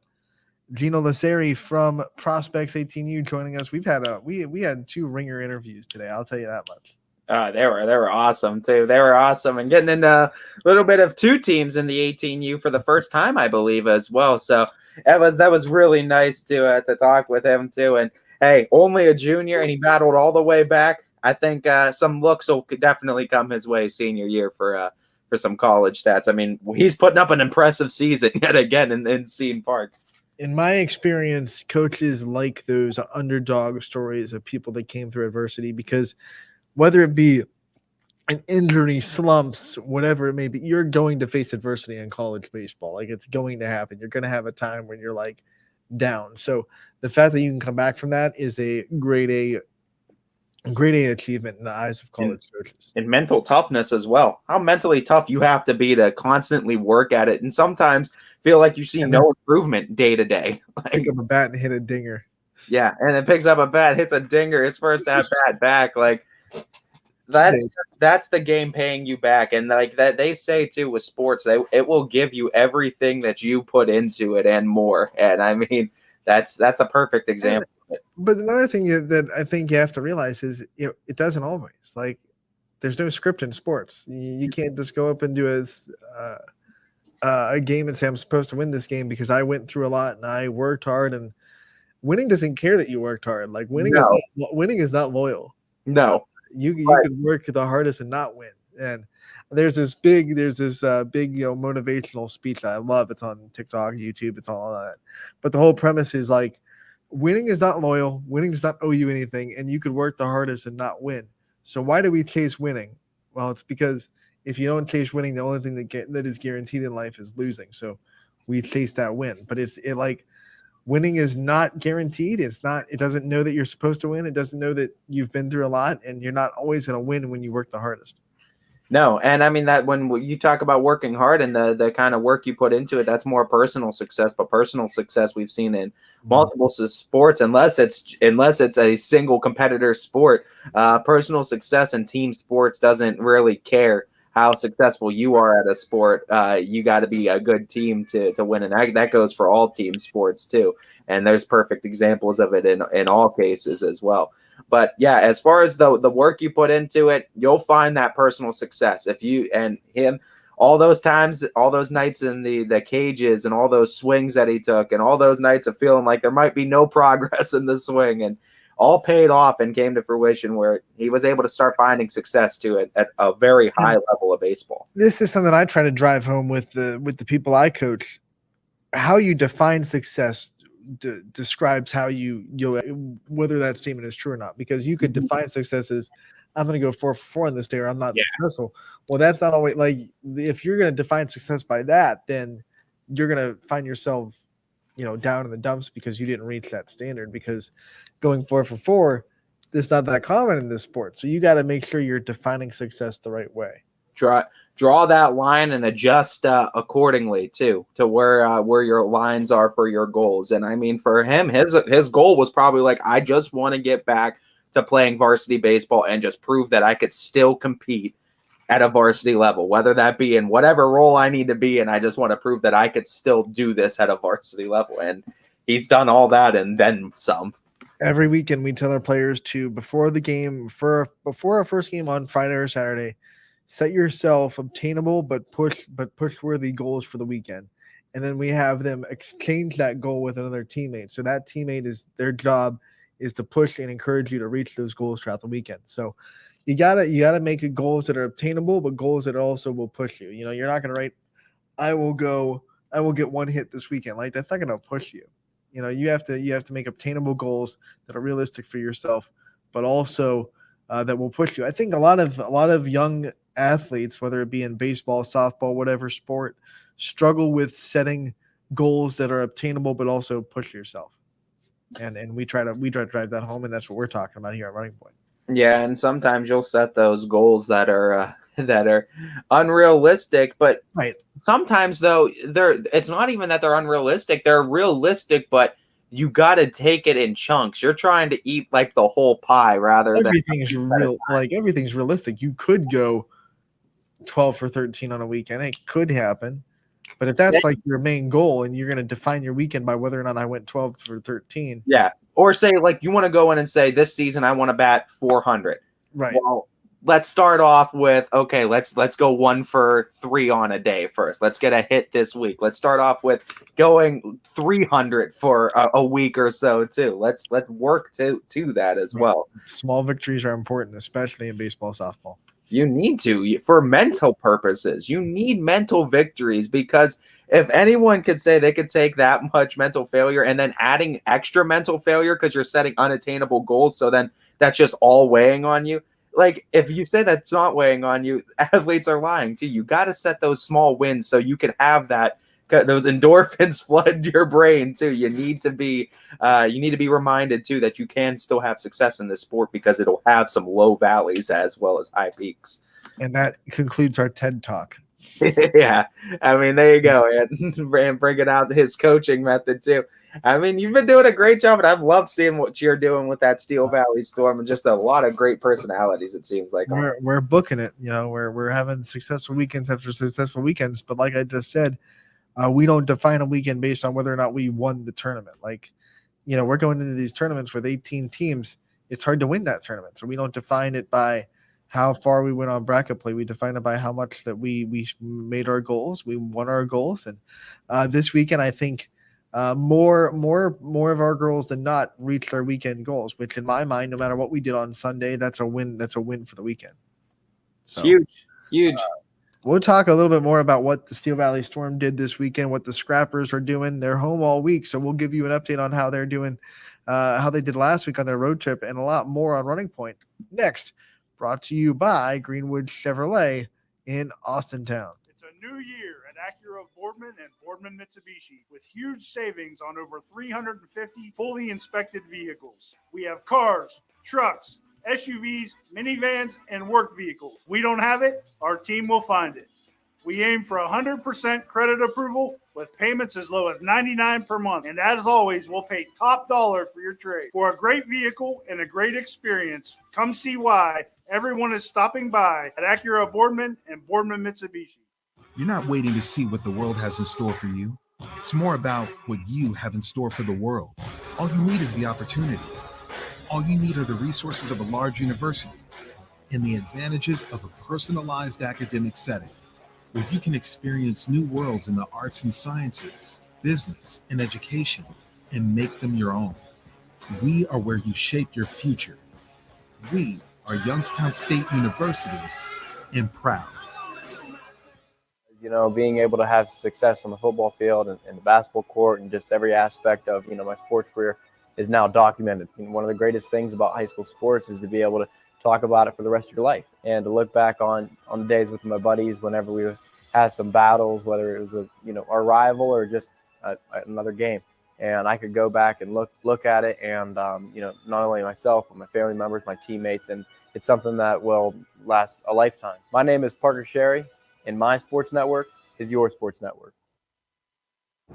Gino Laseri from Prospects 18U joining us. We've had we had 2 ringer interviews today. I'll tell you that much. They were awesome too. They were awesome, and getting into a little bit of 2 teams in the 18U for the first time, I believe, as well. So that was really nice to talk with him too. And hey, only a junior, and he battled all the way back. I think some looks will definitely come his way senior year for some college stats. I mean, he's putting up an impressive season yet again in Scene Park. In my experience, coaches like those underdog stories of people that came through adversity, because whether it be an injury, slumps, whatever it may be, you're going to face adversity in college baseball. Like, it's going to happen. You're going to have a time when you're like down. So the fact that you can come back from that is a grade A achievement in the eyes of college coaches. And mental toughness as well. How mentally tough you have to be to constantly work at it, and sometimes feel like you see no improvement day to day. Pick up a bat and hit a dinger. Yeah, and then picks up a bat, hits a dinger, his first at bat back. Like, that's the game paying you back. And like that, they say too with sports, it will give you everything that you put into it and more. And I mean, that's a perfect example of it. But another thing that I think you have to realize is it doesn't always. Like, there's no script in sports. You can't just go up and do a game and say, I'm supposed to win this game because I went through a lot and I worked hard. And winning doesn't care that you worked hard. Like, winning is not loyal. No. You could work the hardest and not win. And there's this big motivational speech that I love. It's on TikTok, YouTube, it's all on that. But the whole premise is like, winning is not loyal. Winning does not owe you anything, and you could work the hardest and not win. So why do we chase winning? Well, it's because if you don't chase winning, the only thing that is guaranteed in life is losing. So we chase that win. But winning is not guaranteed. It doesn't know that you're supposed to win. It doesn't know that you've been through a lot, and you're not always going to win when you work the hardest. No, and I mean that when you talk about working hard and the kind of work you put into it, that's more personal success. But personal success we've seen in multiple sports, unless it's a single competitor sport, personal success in team sports doesn't really care how successful you are at a sport. You got to be a good team to win, and that goes for all team sports too. And there's perfect examples of it in all cases as well. But yeah, as far as the work you put into it, you'll find that personal success. If you and him, all those times, all those nights in the cages and all those swings that he took and all those nights of feeling like there might be no progress in the swing, and all paid off and came to fruition where he was able to start finding success to it at a very high level of baseball. This is something I try to drive home with the people I coach. How you define success describes how you whether that statement is true or not, because you could define success as I'm going to go 4 for 4 on this day, or I'm not successful. Well, that's not always like, if you're going to define success by that, then you're going to find yourself, down in the dumps because you didn't reach that standard, because going 4 for 4 is not that common in this sport. So you got to make sure you're defining success the right way. Draw that line and adjust accordingly too, to where your lines are for your goals. And I mean, for him, his goal was probably like, I just want to get back to playing varsity baseball and just prove that I could still compete at a varsity level, whether that be in whatever role I need to be in. I just want to prove that I could still do this at a varsity level. And he's done all that and then some. Every weekend we tell our players to, before our first game on Friday or Saturday, set yourself obtainable but push worthy goals for the weekend. And then we have them exchange that goal with another teammate. So that teammate, is their job is to push and encourage you to reach those goals throughout the weekend. So you gotta make it goals that are obtainable, but goals that also will push you. You're not gonna write, I will get 1 hit this weekend. Like, that's not gonna push you. You have to make obtainable goals that are realistic for yourself, but also that will push you. I think a lot of young athletes, whether it be in baseball, softball, whatever sport, struggle with setting goals that are obtainable but also push yourself. And we try to drive that home, and that's what we're talking about here at Running Point. Yeah, and sometimes you'll set those goals that are unrealistic, but right. Sometimes though, it's not even that they're unrealistic. They're realistic, but you got to take it in chunks. You're trying to eat like the whole pie rather everything's than real. Like everything's realistic. You could go 12 for 13 on a weekend. It could happen. But if that's like your main goal and you're going to define your weekend by whether or not I went 12 for 13. Yeah. Or say like you want to go in and say this season I want to bat 400. Right. Well, let's start off with, okay, let's go 1 for 3 on a day first. Let's get a hit this week. Let's start off with going 300 for a week or so too. Let's work to that as well. Small victories are important, especially in baseball, softball. You need to, for mental purposes. You need mental victories, because if anyone could say they could take that much mental failure and then adding extra mental failure because you're setting unattainable goals, so then that's just all weighing on you. Like, if you say that's not weighing on you, athletes are lying too. You got to set those small wins so you can have those endorphins flood your brain too. You need to be reminded too that you can still have success in this sport, because it'll have some low valleys as well as high peaks. And that concludes our TED Talk. Yeah, I mean, there you go, and bringing out his coaching method too. I mean, you've been doing a great job, and I've loved seeing what you're doing with that Steel Valley Storm, and just a lot of great personalities. It seems like we're booking it. You know, we're having successful weekends after successful weekends. But like I just said, we don't define a weekend based on whether or not we won the tournament. Like, you know, we're going into these tournaments with 18 teams. It's hard to win that tournament, so we don't define it by how far we went on bracket play. We define it by how much that we made our goals. We won our goals, and this weekend I think. More of our girls than not reach their weekend goals, which in my mind, no matter what we did on Sunday, that's a win. That's a win for the weekend. So, huge. We'll talk a little bit more about what the Steel Valley Storm did this weekend, what the Scrappers are doing. They're home all week, so we'll give you an update on how they're doing, how they did last week on their road trip, and a lot more on Running Point. Next, brought to you by Greenwood Chevrolet in Austintown. It's a new year at Acura of Boardman and Boardman Mitsubishi, with huge savings on over 350 fully inspected vehicles. We have cars, trucks, SUVs, minivans, and work vehicles. We don't have it, our team will find it. We aim for 100% credit approval with payments as low as $99 per month. And as always, we'll pay top dollar for your trade. For a great vehicle and a great experience, come see why everyone is stopping by at Acura of Boardman and Boardman Mitsubishi. You're not waiting to see what the world has in store for you. It's more about what you have in store for the world. All you need is the opportunity. All you need are the resources of a large university and the advantages of a personalized academic setting, where you can experience new worlds in the arts and sciences, business, and education, and make them your own. We are where you shape your future. We are Youngstown State University, and proud. You know, being able to have success on the football field and the basketball court and just every aspect of, you know, my sports career is now documented. And one of the greatest things about high school sports is to be able to talk about it for the rest of your life and to look back on the days with my buddies whenever we had some battles, whether it was with, you know, our rival or just another game. And I could go back and look at it and, you know, not only myself, but my family members, my teammates, and it's something that will last a lifetime. My name is Parker Sherry, and my sports network is your sports network.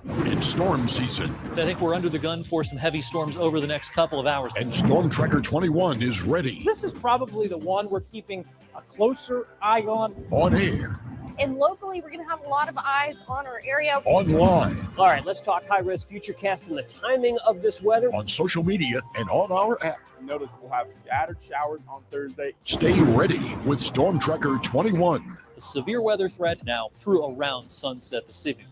It's storm season. I think we're under the gun for some heavy storms over the next couple of hours. And Storm Tracker 21 is ready. This is probably the one we're keeping a closer eye on. On air. And locally, we're going to have a lot of eyes on our area. Online. All right, let's talk high-risk futurecast and the timing of this weather. On social media and on our app. Notice we'll have scattered showers on Thursday. Stay ready with Storm Tracker 21. The severe weather threat now through around sunset this evening.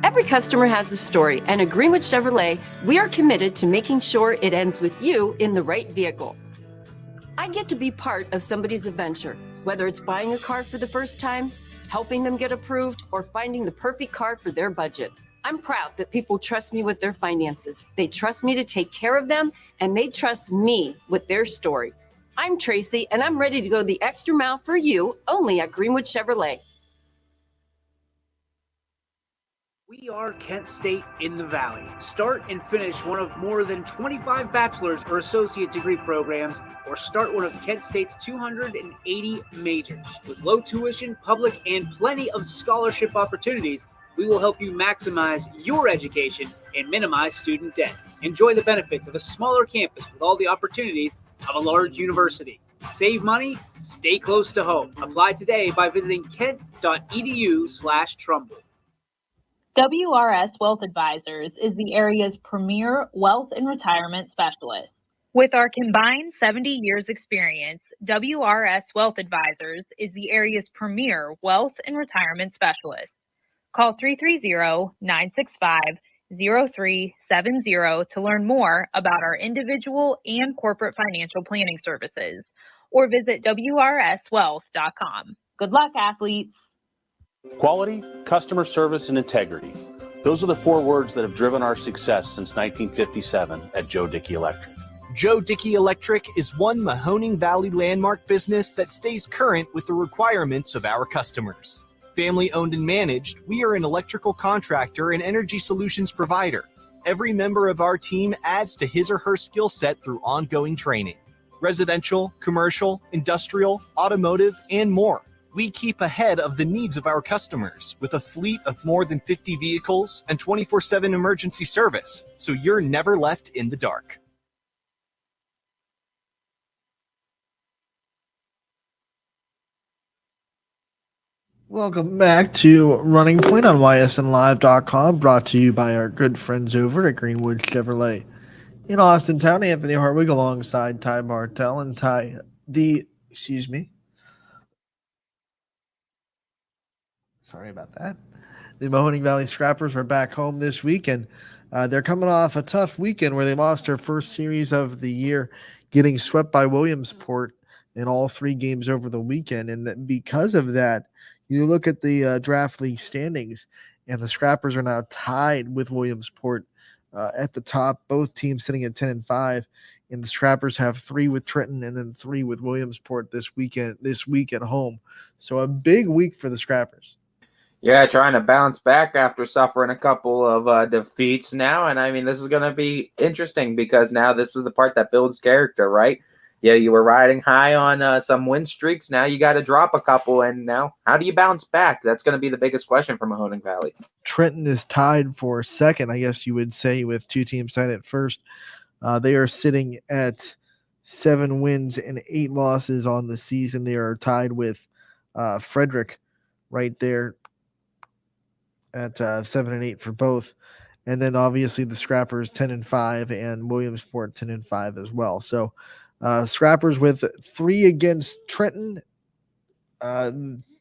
Every customer has a story, and at Greenwood Chevrolet, we are committed to making sure it ends with you in the right vehicle. I get to be part of somebody's adventure, whether it's buying a car for the first time, helping them get approved, or finding the perfect car for their budget. I'm proud that people trust me with their finances. They trust me to take care of them, and they trust me with their story. I'm Tracy, and I'm ready to go the extra mile for you only at Greenwood Chevrolet. We are Kent State in the Valley. Start and finish one of more than 25 bachelor's or associate degree programs, or start one of Kent State's 280 majors. With low tuition, public, and plenty of scholarship opportunities, we will help you maximize your education and minimize student debt. Enjoy the benefits of a smaller campus with all the opportunities of a large university. Save money, stay close to home. Apply today by visiting kent.edu/Trumbull. WRS Wealth Advisors is the area's premier wealth and retirement specialist. With our combined 70 years experience, WRS Wealth Advisors is the area's premier wealth and retirement specialist. Call 330-965-0370 to learn more about our individual and corporate financial planning services, or visit wrswealth.com. Good luck, athletes. Quality, customer service, and integrity. Those are the 4 words that have driven our success since 1957 at Joe Dickey Electric. Joe Dickey Electric is one Mahoning Valley landmark business that stays current with the requirements of our customers. Family owned and managed, we are an electrical contractor and energy solutions provider. Every member of our team adds to his or her skill set through ongoing training. Residential, commercial, industrial, automotive, and more. We keep ahead of the needs of our customers with a fleet of more than 50 vehicles and 24/7 emergency service, so you're never left in the dark. Welcome back to Running Point on ysnlive.com, brought to you by our good friends over at Greenwood Chevrolet in Austintown. Anthony Hartwig alongside Ty Martell and Sorry about that. The Mahoning Valley Scrappers are back home this week, and they're coming off a tough weekend where they lost their first series of the year, getting swept by Williamsport in all 3 games over the weekend. And that because of that, you look at the draft league standings, and the Scrappers are now tied with Williamsport at the top, both teams sitting at 10-5, and the Scrappers have 3 with Trenton and then 3 with Williamsport this week at home. So a big week for the Scrappers. Yeah, trying to bounce back after suffering a couple of defeats now. And I mean, this is going to be interesting because now this is the part that builds character, right? Yeah, you were riding high on some win streaks. Now you got to drop a couple. And now how do you bounce back? That's going to be the biggest question for Mahoning Valley. Trenton is tied for second, I guess you would say, with 2 teams tied at first. They are sitting at 7 wins and 8 losses on the season. They are tied with Frederick right there at 7 and 8 for both. And then obviously the Scrappers 10-5 and Williamsport 10-5 as well. So Scrappers with 3 against Trenton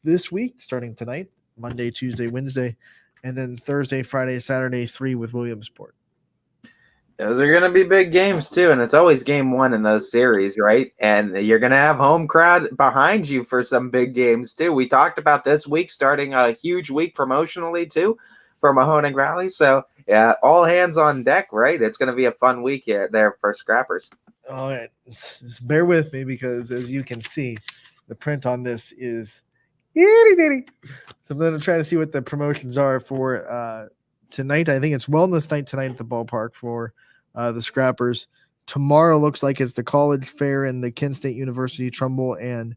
this week, starting tonight, Monday, Tuesday, Wednesday, and then Thursday, Friday, Saturday, 3 with Williamsport. Those are going to be big games too, and it's always game 1 in those series, right? And you're going to have home crowd behind you for some big games too. We talked about this week starting a huge week promotionally too for Mahoning Valley. So yeah, all hands on deck, right? It's going to be a fun week here there for Scrappers. All right, just bear with me because as you can see, the print on this is itty bitty. So I'm going to try to see what the promotions are for tonight. I think it's Wellness Night tonight at the Ballpark for the Scrappers. Tomorrow looks like it's the College Fair and the Kent State University Trumbull and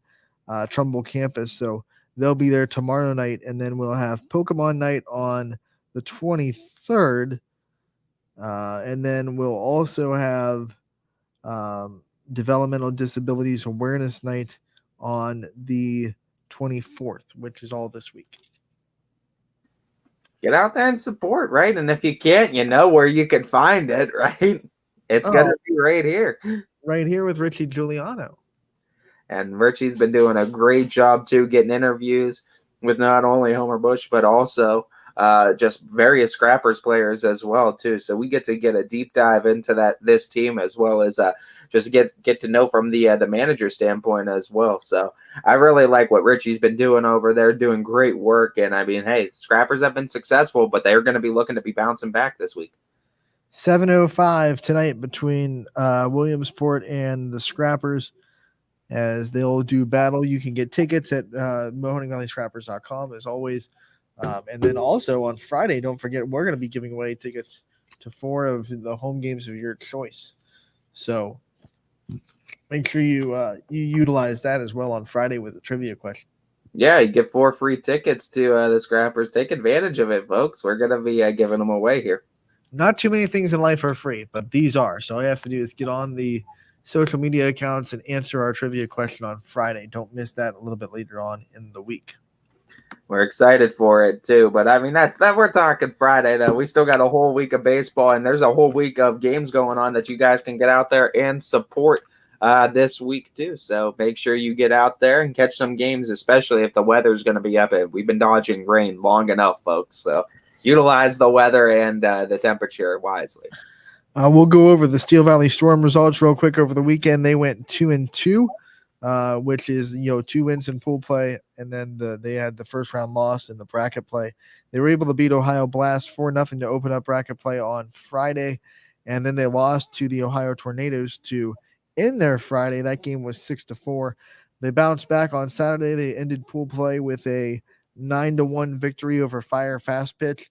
Trumbull campus. So they'll be there tomorrow night, and then we'll have Pokemon Night on the 23rd, and then we'll also have Developmental Disabilities Awareness Night on the 24th, which is all this week. Get out there and support, right? And if you can't, you know where you can find it, right? It's going to be right here. Right here with Richie Giuliano. And Richie's been doing a great job, too, getting interviews with not only Homer Bush, but also just various Scrappers players as well, too. So we get to get a deep dive into this team as well as just get to know from the manager standpoint as well. So I really like what Richie's been doing over there, doing great work. And I mean, hey, Scrappers have been successful, but they're going to be looking to be bouncing back this week. 7:05 tonight between Williamsport and the Scrappers as they'll do battle. You can get tickets at MahoningValleyScrappers.com. As always, And then also on Friday, don't forget, we're going to be giving away tickets to 4 of the home games of your choice. So make sure you utilize that as well on Friday with a trivia question. Yeah, you get 4 free tickets to the Scrappers. Take advantage of it, folks. We're going to be giving them away here. Not too many things in life are free, but these are. So all you have to do is get on the social media accounts and answer our trivia question on Friday. Don't miss that a little bit later on in the week. We're excited for it too, but I mean that's we're talking Friday though. We still got a whole week of baseball, and there's a whole week of games going on that you guys can get out there and support this week too. So make sure you get out there and catch some games, especially if the weather's going to be up. We've been dodging rain long enough, folks. So utilize the weather and the temperature wisely. We'll go over the Steel Valley Storm results real quick over the weekend. They went 2-2. Which is 2 wins in pool play, and then they had the first round loss in the bracket play. They were able to beat Ohio Blast 4-0 to open up bracket play on Friday, and then they lost to the Ohio Tornadoes to end their Friday. That game was 6-4. They bounced back on Saturday. They ended pool play with a 9-1 victory over Fire Fast Pitch.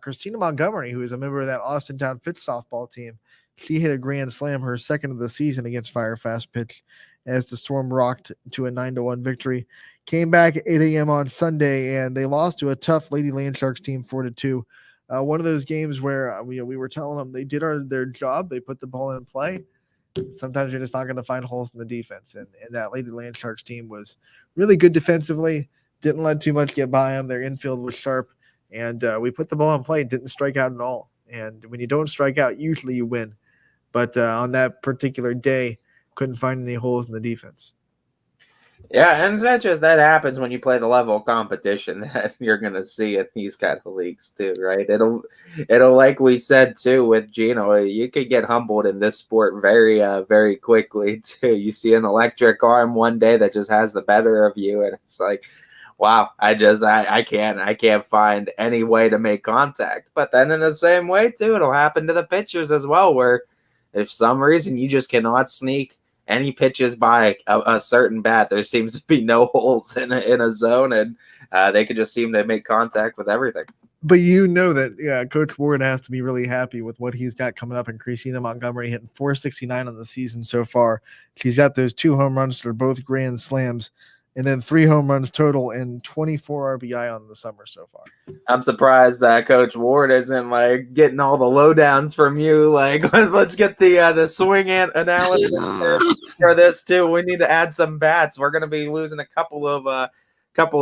Christina Montgomery, who is a member of that Austintown Fitch softball team, she hit a grand slam, her second of the season against Fire Fast Pitch, as the Storm rocked to a 9-1 victory. Came back at 8 a.m. on Sunday, and they lost to a tough Lady Land Sharks team 4-2. One of those games where we were telling them they did their job. They put the ball in play. Sometimes you're just not going to find holes in the defense. And that Lady Land Sharks team was really good defensively, didn't let too much get by them. Their infield was sharp, and we put the ball in play, didn't strike out at all. And when you don't strike out, usually you win. But on that particular day, couldn't find any holes in the defense. Yeah, and that happens when you play the level of competition that you're gonna see in these kind of leagues too, right? It'll like we said too with Gino, you could get humbled in this sport very very quickly too. You see an electric arm one day that just has the better of you, and it's like, wow, I can't find any way to make contact. But then in the same way too, it'll happen to the pitchers as well, where if some reason you just cannot sneak any pitches by a certain bat, there seems to be no holes in a zone, and they could just seem to make contact with everything. But that Coach Ward has to be really happy with what he's got coming up. And Christina Montgomery hitting .469 on the season so far. She's got those 2 home runs that are both grand slams, and then 3 home runs total and 24 RBI on the summer so far. I'm surprised that Coach Ward isn't like getting all the lowdowns from you. Like, let's get the swing analysis for this too. We need to add some bats. We're going to be losing a couple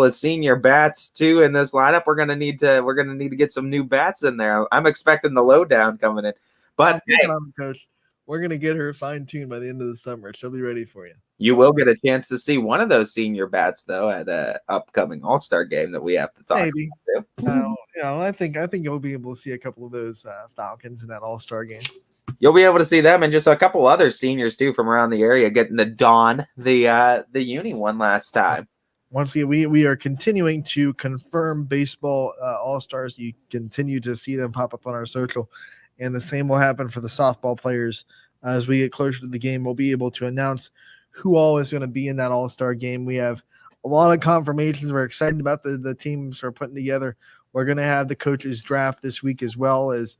of senior bats too in this lineup. We're going to need to get some new bats in there. I'm expecting the lowdown coming in, but hey, Coach, we're going to get her fine-tuned by the end of the summer. She'll be ready for you. You will get a chance to see one of those senior bats, though, at an upcoming All-Star game that we have to talk about. I think you'll be able to see a couple of those Falcons in that All-Star game. You'll be able to see them and just a couple other seniors, too, from around the area getting to don the uni one last time. Once again, we are continuing to confirm baseball All-Stars. You continue to see them pop up on our social. And the same will happen for the softball players. As we get closer to the game, we'll be able to announce who all is going to be in that All-Star game. We have a lot of confirmations. We're excited about the teams we're putting together. We're going to have the coaches draft this week, as well as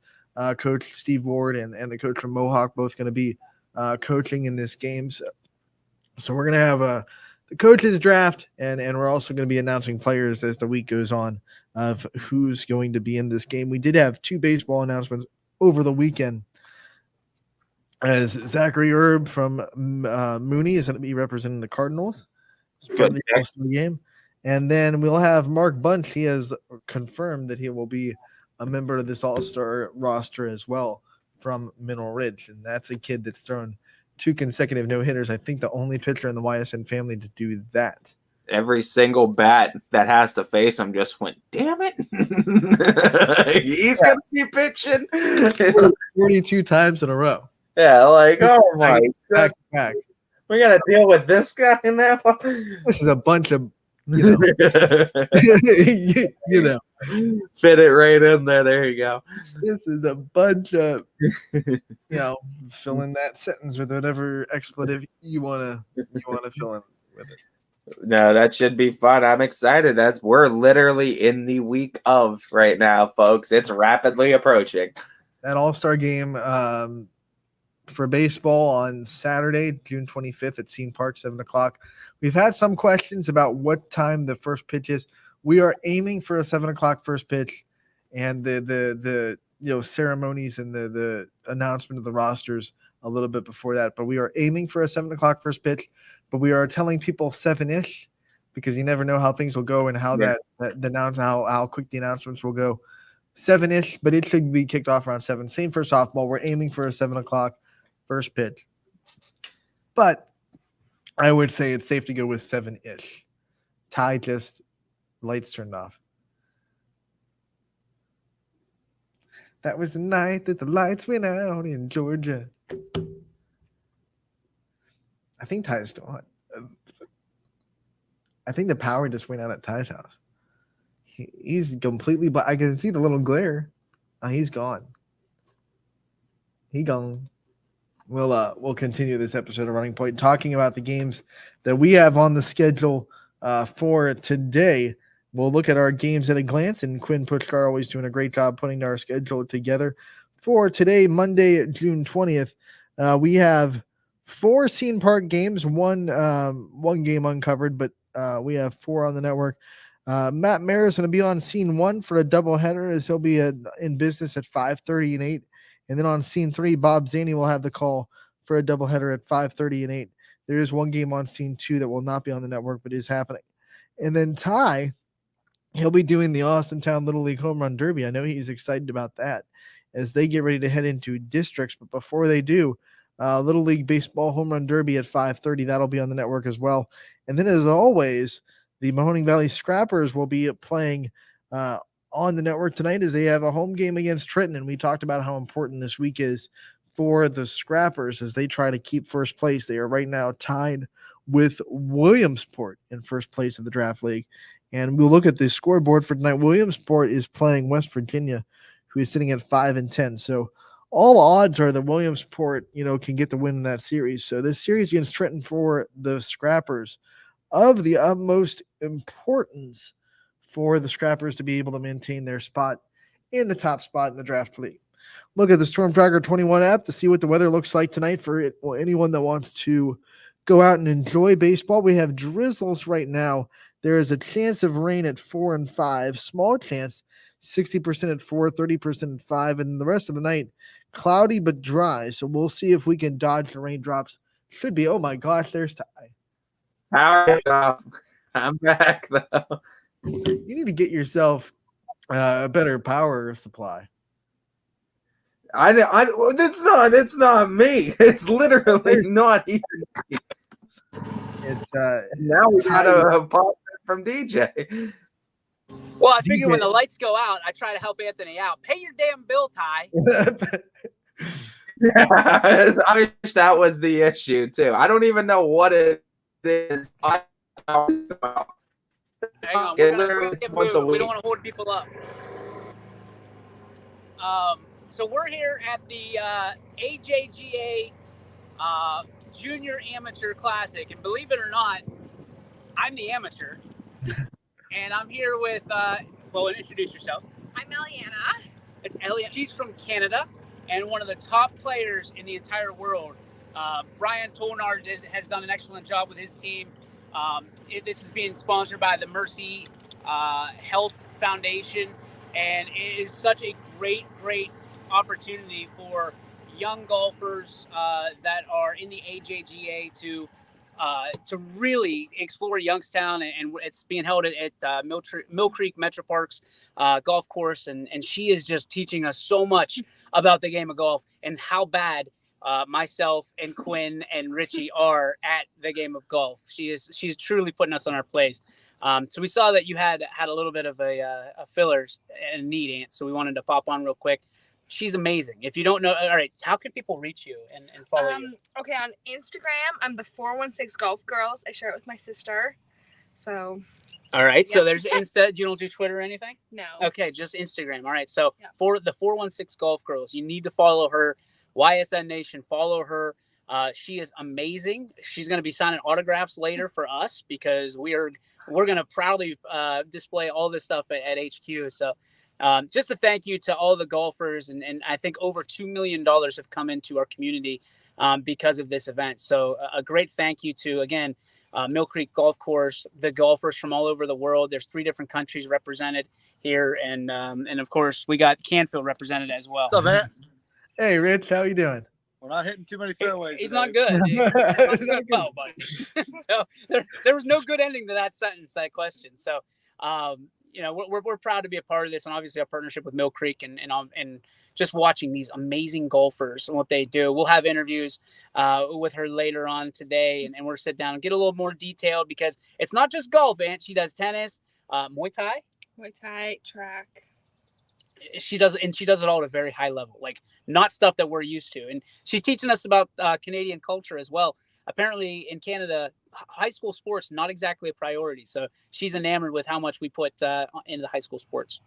Coach Steve Ward and the coach from Mohawk both going to be coaching in this game. So we're going to have the coaches draft, and we're also going to be announcing players as the week goes on of who's going to be in this game. We did have 2 baseball announcements over the weekend, as Zachary Erb from Mooney is going to be representing the Cardinals. It's part of the All-Star game. And then we'll have Mark Bunch. He has confirmed that he will be a member of this All-Star roster as well from Mineral Ridge. And that's a kid that's thrown 2 consecutive no-hitters. I think the only pitcher in the Ysn family to do that. Every single bat that has to face him just went, damn it. He's going to be pitching 42 times in a row. Yeah, like, oh my God. Back. We got to deal with this guy now. This is a bunch of, you know. Fit it right in there. There you go. This is a bunch of, fill in that sentence with whatever expletive you want to fill in with it. No, that should be fun. I'm excited. We're literally in the week of right now, folks. It's rapidly approaching. That All-Star game for baseball on Saturday, June 25th at Scene Park, 7 o'clock. We've had some questions about what time the first pitch is. We are aiming for a 7 o'clock first pitch, and the ceremonies and the announcement of the rosters a little bit before that. But we are aiming for a 7 o'clock first pitch. But we are telling people 7-ish because you never know how things will go and how how quick the announcements will go. 7-ish, but it should be kicked off around 7. Same for softball. We're aiming for a 7 o'clock first pitch. But I would say it's safe to go with 7-ish. Ty just lights turned off. That was the night that the lights went out in Georgia. I think Ty's gone. I think the power just went out at Ty's house. He's completely black. I can see the little glare. He's gone. He gone. We'll continue this episode of Running Point talking about the games that we have on the schedule for today. We'll look at our games at a glance, and Quinn Puchkar always doing a great job putting our schedule together. For today, Monday, June 20th, we have 4 Scene Park games, one game uncovered, but we have 4 on the network. Matt Mayer is going to be on Scene 1 for a doubleheader, as he'll be in business at 5:30 and 8. And then on Scene 3, Bob Zaney will have the call for a doubleheader at 5:30 and 8. There is one game on Scene 2 that will not be on the network, but is happening. And then Ty, he'll be doing the Austintown Little League Home Run Derby. I know he's excited about that as they get ready to head into districts. But before they do, Little League Baseball Home Run Derby at 5:30. That'll be on the network as well. And then, as always, the Mahoning Valley Scrappers will be playing on the network tonight as they have a home game against Trenton. And we talked about how important this week is for the Scrappers as they try to keep first place. They are right now tied with Williamsport in first place of the draft league. And we'll look at the scoreboard for tonight. Williamsport is playing West Virginia, who is sitting at 5-10. So all odds are that Williamsport, can get the win in that series. So this series against Trenton for the Scrappers of the utmost importance for the Scrappers to be able to maintain their spot in the top spot in the draft league. Look at the Storm Tracker 21 app to see what the weather looks like tonight for anyone that wants to go out and enjoy baseball. We have drizzles right now. There is a chance of rain at 4 and 5, small chance, 60% at 4, 30% at 5, and the rest of the night, cloudy but dry. So we'll see if we can dodge the raindrops. Should be. Oh my gosh, there's Ty. Power off. I'm back though. You need to get yourself a better power supply. It's not me. It's literally not even me. It's now we got a pop from DJ. Well, I figure when the lights go out, I try to help Anthony out. Pay your damn bill, Ty. I wish that was the issue too. I don't even know what it is. Hang on, we don't want to hold people up. So we're here at the AJGA Junior Amateur Classic, and believe it or not, I'm the amateur, and I'm here with. Introduce yourself. I'm Eliana. It's Eliana. She's from Canada and one of the top players in the entire world. Brian Tolnar has done an excellent job with his team. This is being sponsored by the Mercy Health Foundation, and it is such a great opportunity for young golfers that are in the AJGA to really explore Youngstown, and it's being held at Mill Creek Metro Parks golf course, and she is just teaching us so much about the game of golf and how bad myself and Quinn and Richie are at the game of golf. She's truly putting us on our place. So we saw that you had a little bit of a fillers and needing it, so we wanted to pop on real quick. She's amazing. If you don't know, all right, how can people reach you and follow you? Okay, on Instagram, I'm the 416 Golf Girls. I share it with my sister. So. All right, so there's Insta. You don't do Twitter or anything? No. Okay, just Instagram. All right, so for the 416 Golf Girls, you need to follow her. YSN Nation, follow her. She is amazing. She's going to be signing autographs later for us because we're going to proudly display all this stuff at HQ. So just a thank you to all the golfers. And I think over $2 million have come into our community because of this event. So a great thank you to, again, Mill Creek Golf Course, the golfers from all over the world. There's 3 different countries represented here. And of course, we got Canfield represented as well. What's up, man? Hey, Rich, how you doing? We're not hitting too many fairways. He's today. not good. He's not good well, buddy. So there was no good ending to that sentence, that question. So, we're proud to be a part of this, and obviously our partnership with Mill Creek and just watching these amazing golfers and what they do. We'll have interviews with her later on today, and we'll sit down and get a little more detailed because it's not just golf, Aunt. She does tennis, Muay Thai, track. She does it all at a very high level, like not stuff that we're used to. And she's teaching us about Canadian culture as well. Apparently in Canada, high school sports, not exactly a priority. So she's enamored with how much we put into the high school sports.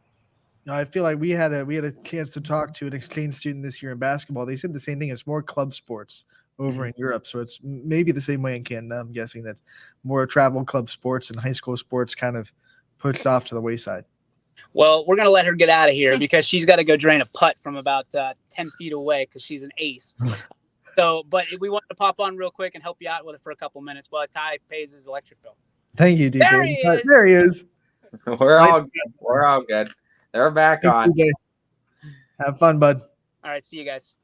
I feel like we had a chance to talk to an exchange student this year in basketball. They said the same thing. It's more club sports over in Europe. So it's maybe the same way in Canada. I'm guessing that more travel club sports and high school sports kind of pushed off to the wayside. Well, we're going to let her get out of here because she's got to go drain a putt from about 10 feet away because she's an ace. So, but we wanted to pop on real quick and help you out with it for a couple minutes while Ty pays his electric bill. Thank you, DJ. There he is. We're all good. We're all good. They're back Thanks, on. DJ. Have fun, bud. All right. See you guys.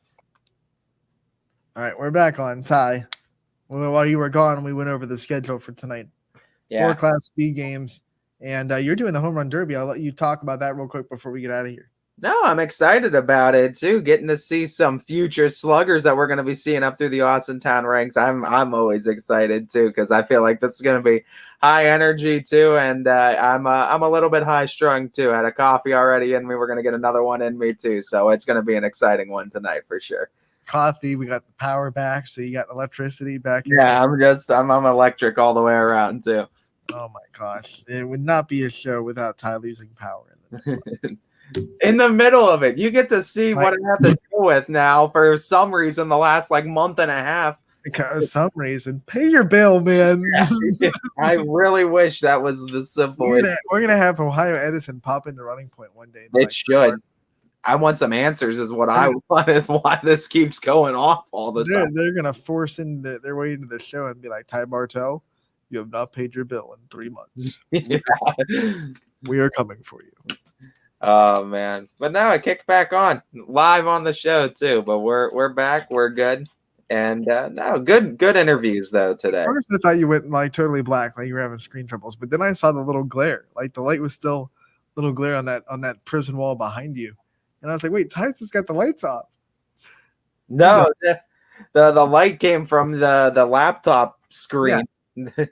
All right. We're back on. Ty, while you were gone, we went over the schedule for tonight. Yeah. 4 Class B games. And you're doing the home run derby. I'll let you talk about that real quick before we get out of here. No, I'm excited about it too. Getting to see some future sluggers that we're going to be seeing up through the Austintown ranks. I'm always excited too because I feel like this is going to be high energy too, and I'm a little bit high strung too. I had a coffee already in me. We're going to get another one in me too, so it's going to be an exciting one tonight for sure. Coffee, we got the power back, so you got electricity back. Yeah, I'm electric all the way around too. Oh my gosh, it would not be a show without Ty losing power in it. In the middle of it, you get to see what I have to deal with now for some reason the last month and a half. Because some reason, pay your bill, man. I really wish that was the simple. We're gonna have Ohio Edison pop into Running Point one day. It should. I want some answers. Is what I want. Is why this keeps going off all the time. They're gonna force in their way into the show and be like, Ty Bartel, you have not paid your bill in 3 months. We are coming for you. Oh man! But now I kicked back on live on the show too. But we're back. We're good. And no, good interviews though today. First, I thought you went totally black, like you were having screen troubles. But then I saw the little glare, like the light was still a little glare on that prison wall behind you, and I was like, "Wait, Tyson's got the lights off." No, the light came from the laptop screen. Yeah.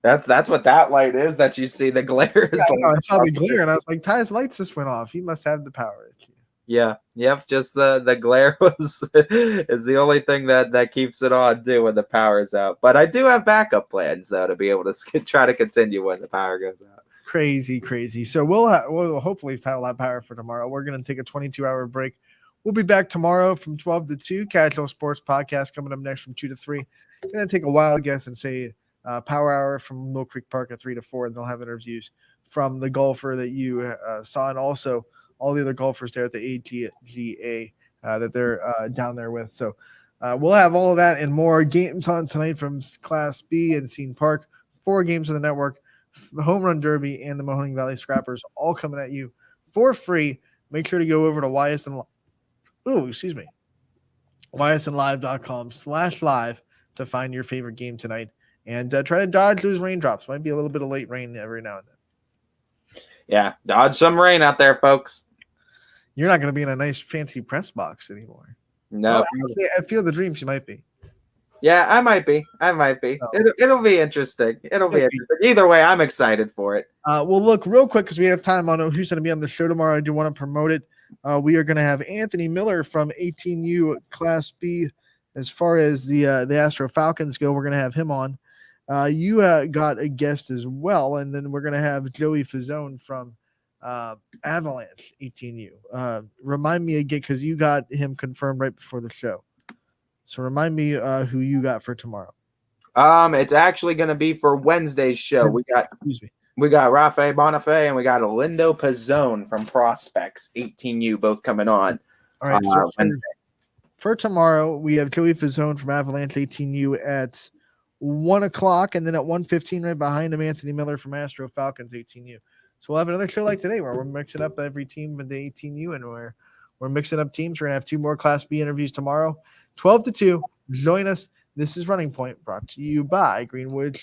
That's what that light is that you see. The glare is. Yeah, I saw the glare, and I was like, "Ty's lights just went off. He must have the power issue." Yeah, yep. Just the glare is the only thing that keeps it on too when the power's out. But I do have backup plans though to be able to try to continue when the power goes out. Crazy. So we'll hopefully have that power for tomorrow. We're gonna take a 22-hour break. We'll be back tomorrow from 12 to 2. Casual Sports Podcast coming up next from 2 to 3. Gonna take a wild guess and say Power Hour from Mill Creek Park at 3 to 4, and they'll have interviews from the golfer that you saw, and also all the other golfers there at the AGA that they're down there with. So we'll have all of that and more games on tonight from Class B and Scene Park. 4 games on the network, the Home Run Derby and the Mahoning Valley Scrappers all coming at you for free. Make sure to go over to YSNlive.com/live to find your favorite game tonight and try to dodge those raindrops. Might be a little bit of late rain every now and then. Yeah, dodge some rain out there, folks. You're not going to be in a nice fancy press box anymore. No. I feel the dreams you might be. Yeah, I might be. Oh. It'll be interesting. It'll be interesting. Either way, I'm excited for it. Well, look, real quick, because we have time on who's going to be on the show tomorrow. I do want to promote it. We are going to have Anthony Miller from 18U Class B. As far as the Astro Falcons go, we're going to have him on. You got a guest as well, and then we're going to have Joey Fazone from Avalanche 18U. Remind me again, because you got him confirmed right before the show. So remind me who you got for tomorrow. It's actually going to be for Wednesday's show. We got Rafael Bonifay and we got Olindo Pizzone from Prospects 18U both coming on. All right, so Wednesday. For tomorrow, we have Joey Fizzone from Avalanche 18U at 1 o'clock, and then at 1:15 right behind him, Anthony Miller from Astro Falcons 18U. So we'll have another show like today where we're mixing up every team with the 18U, and we're mixing up teams. We're going to have 2 more Class B interviews tomorrow, 12 to 2. Join us. This is Running Point, brought to you by Greenwood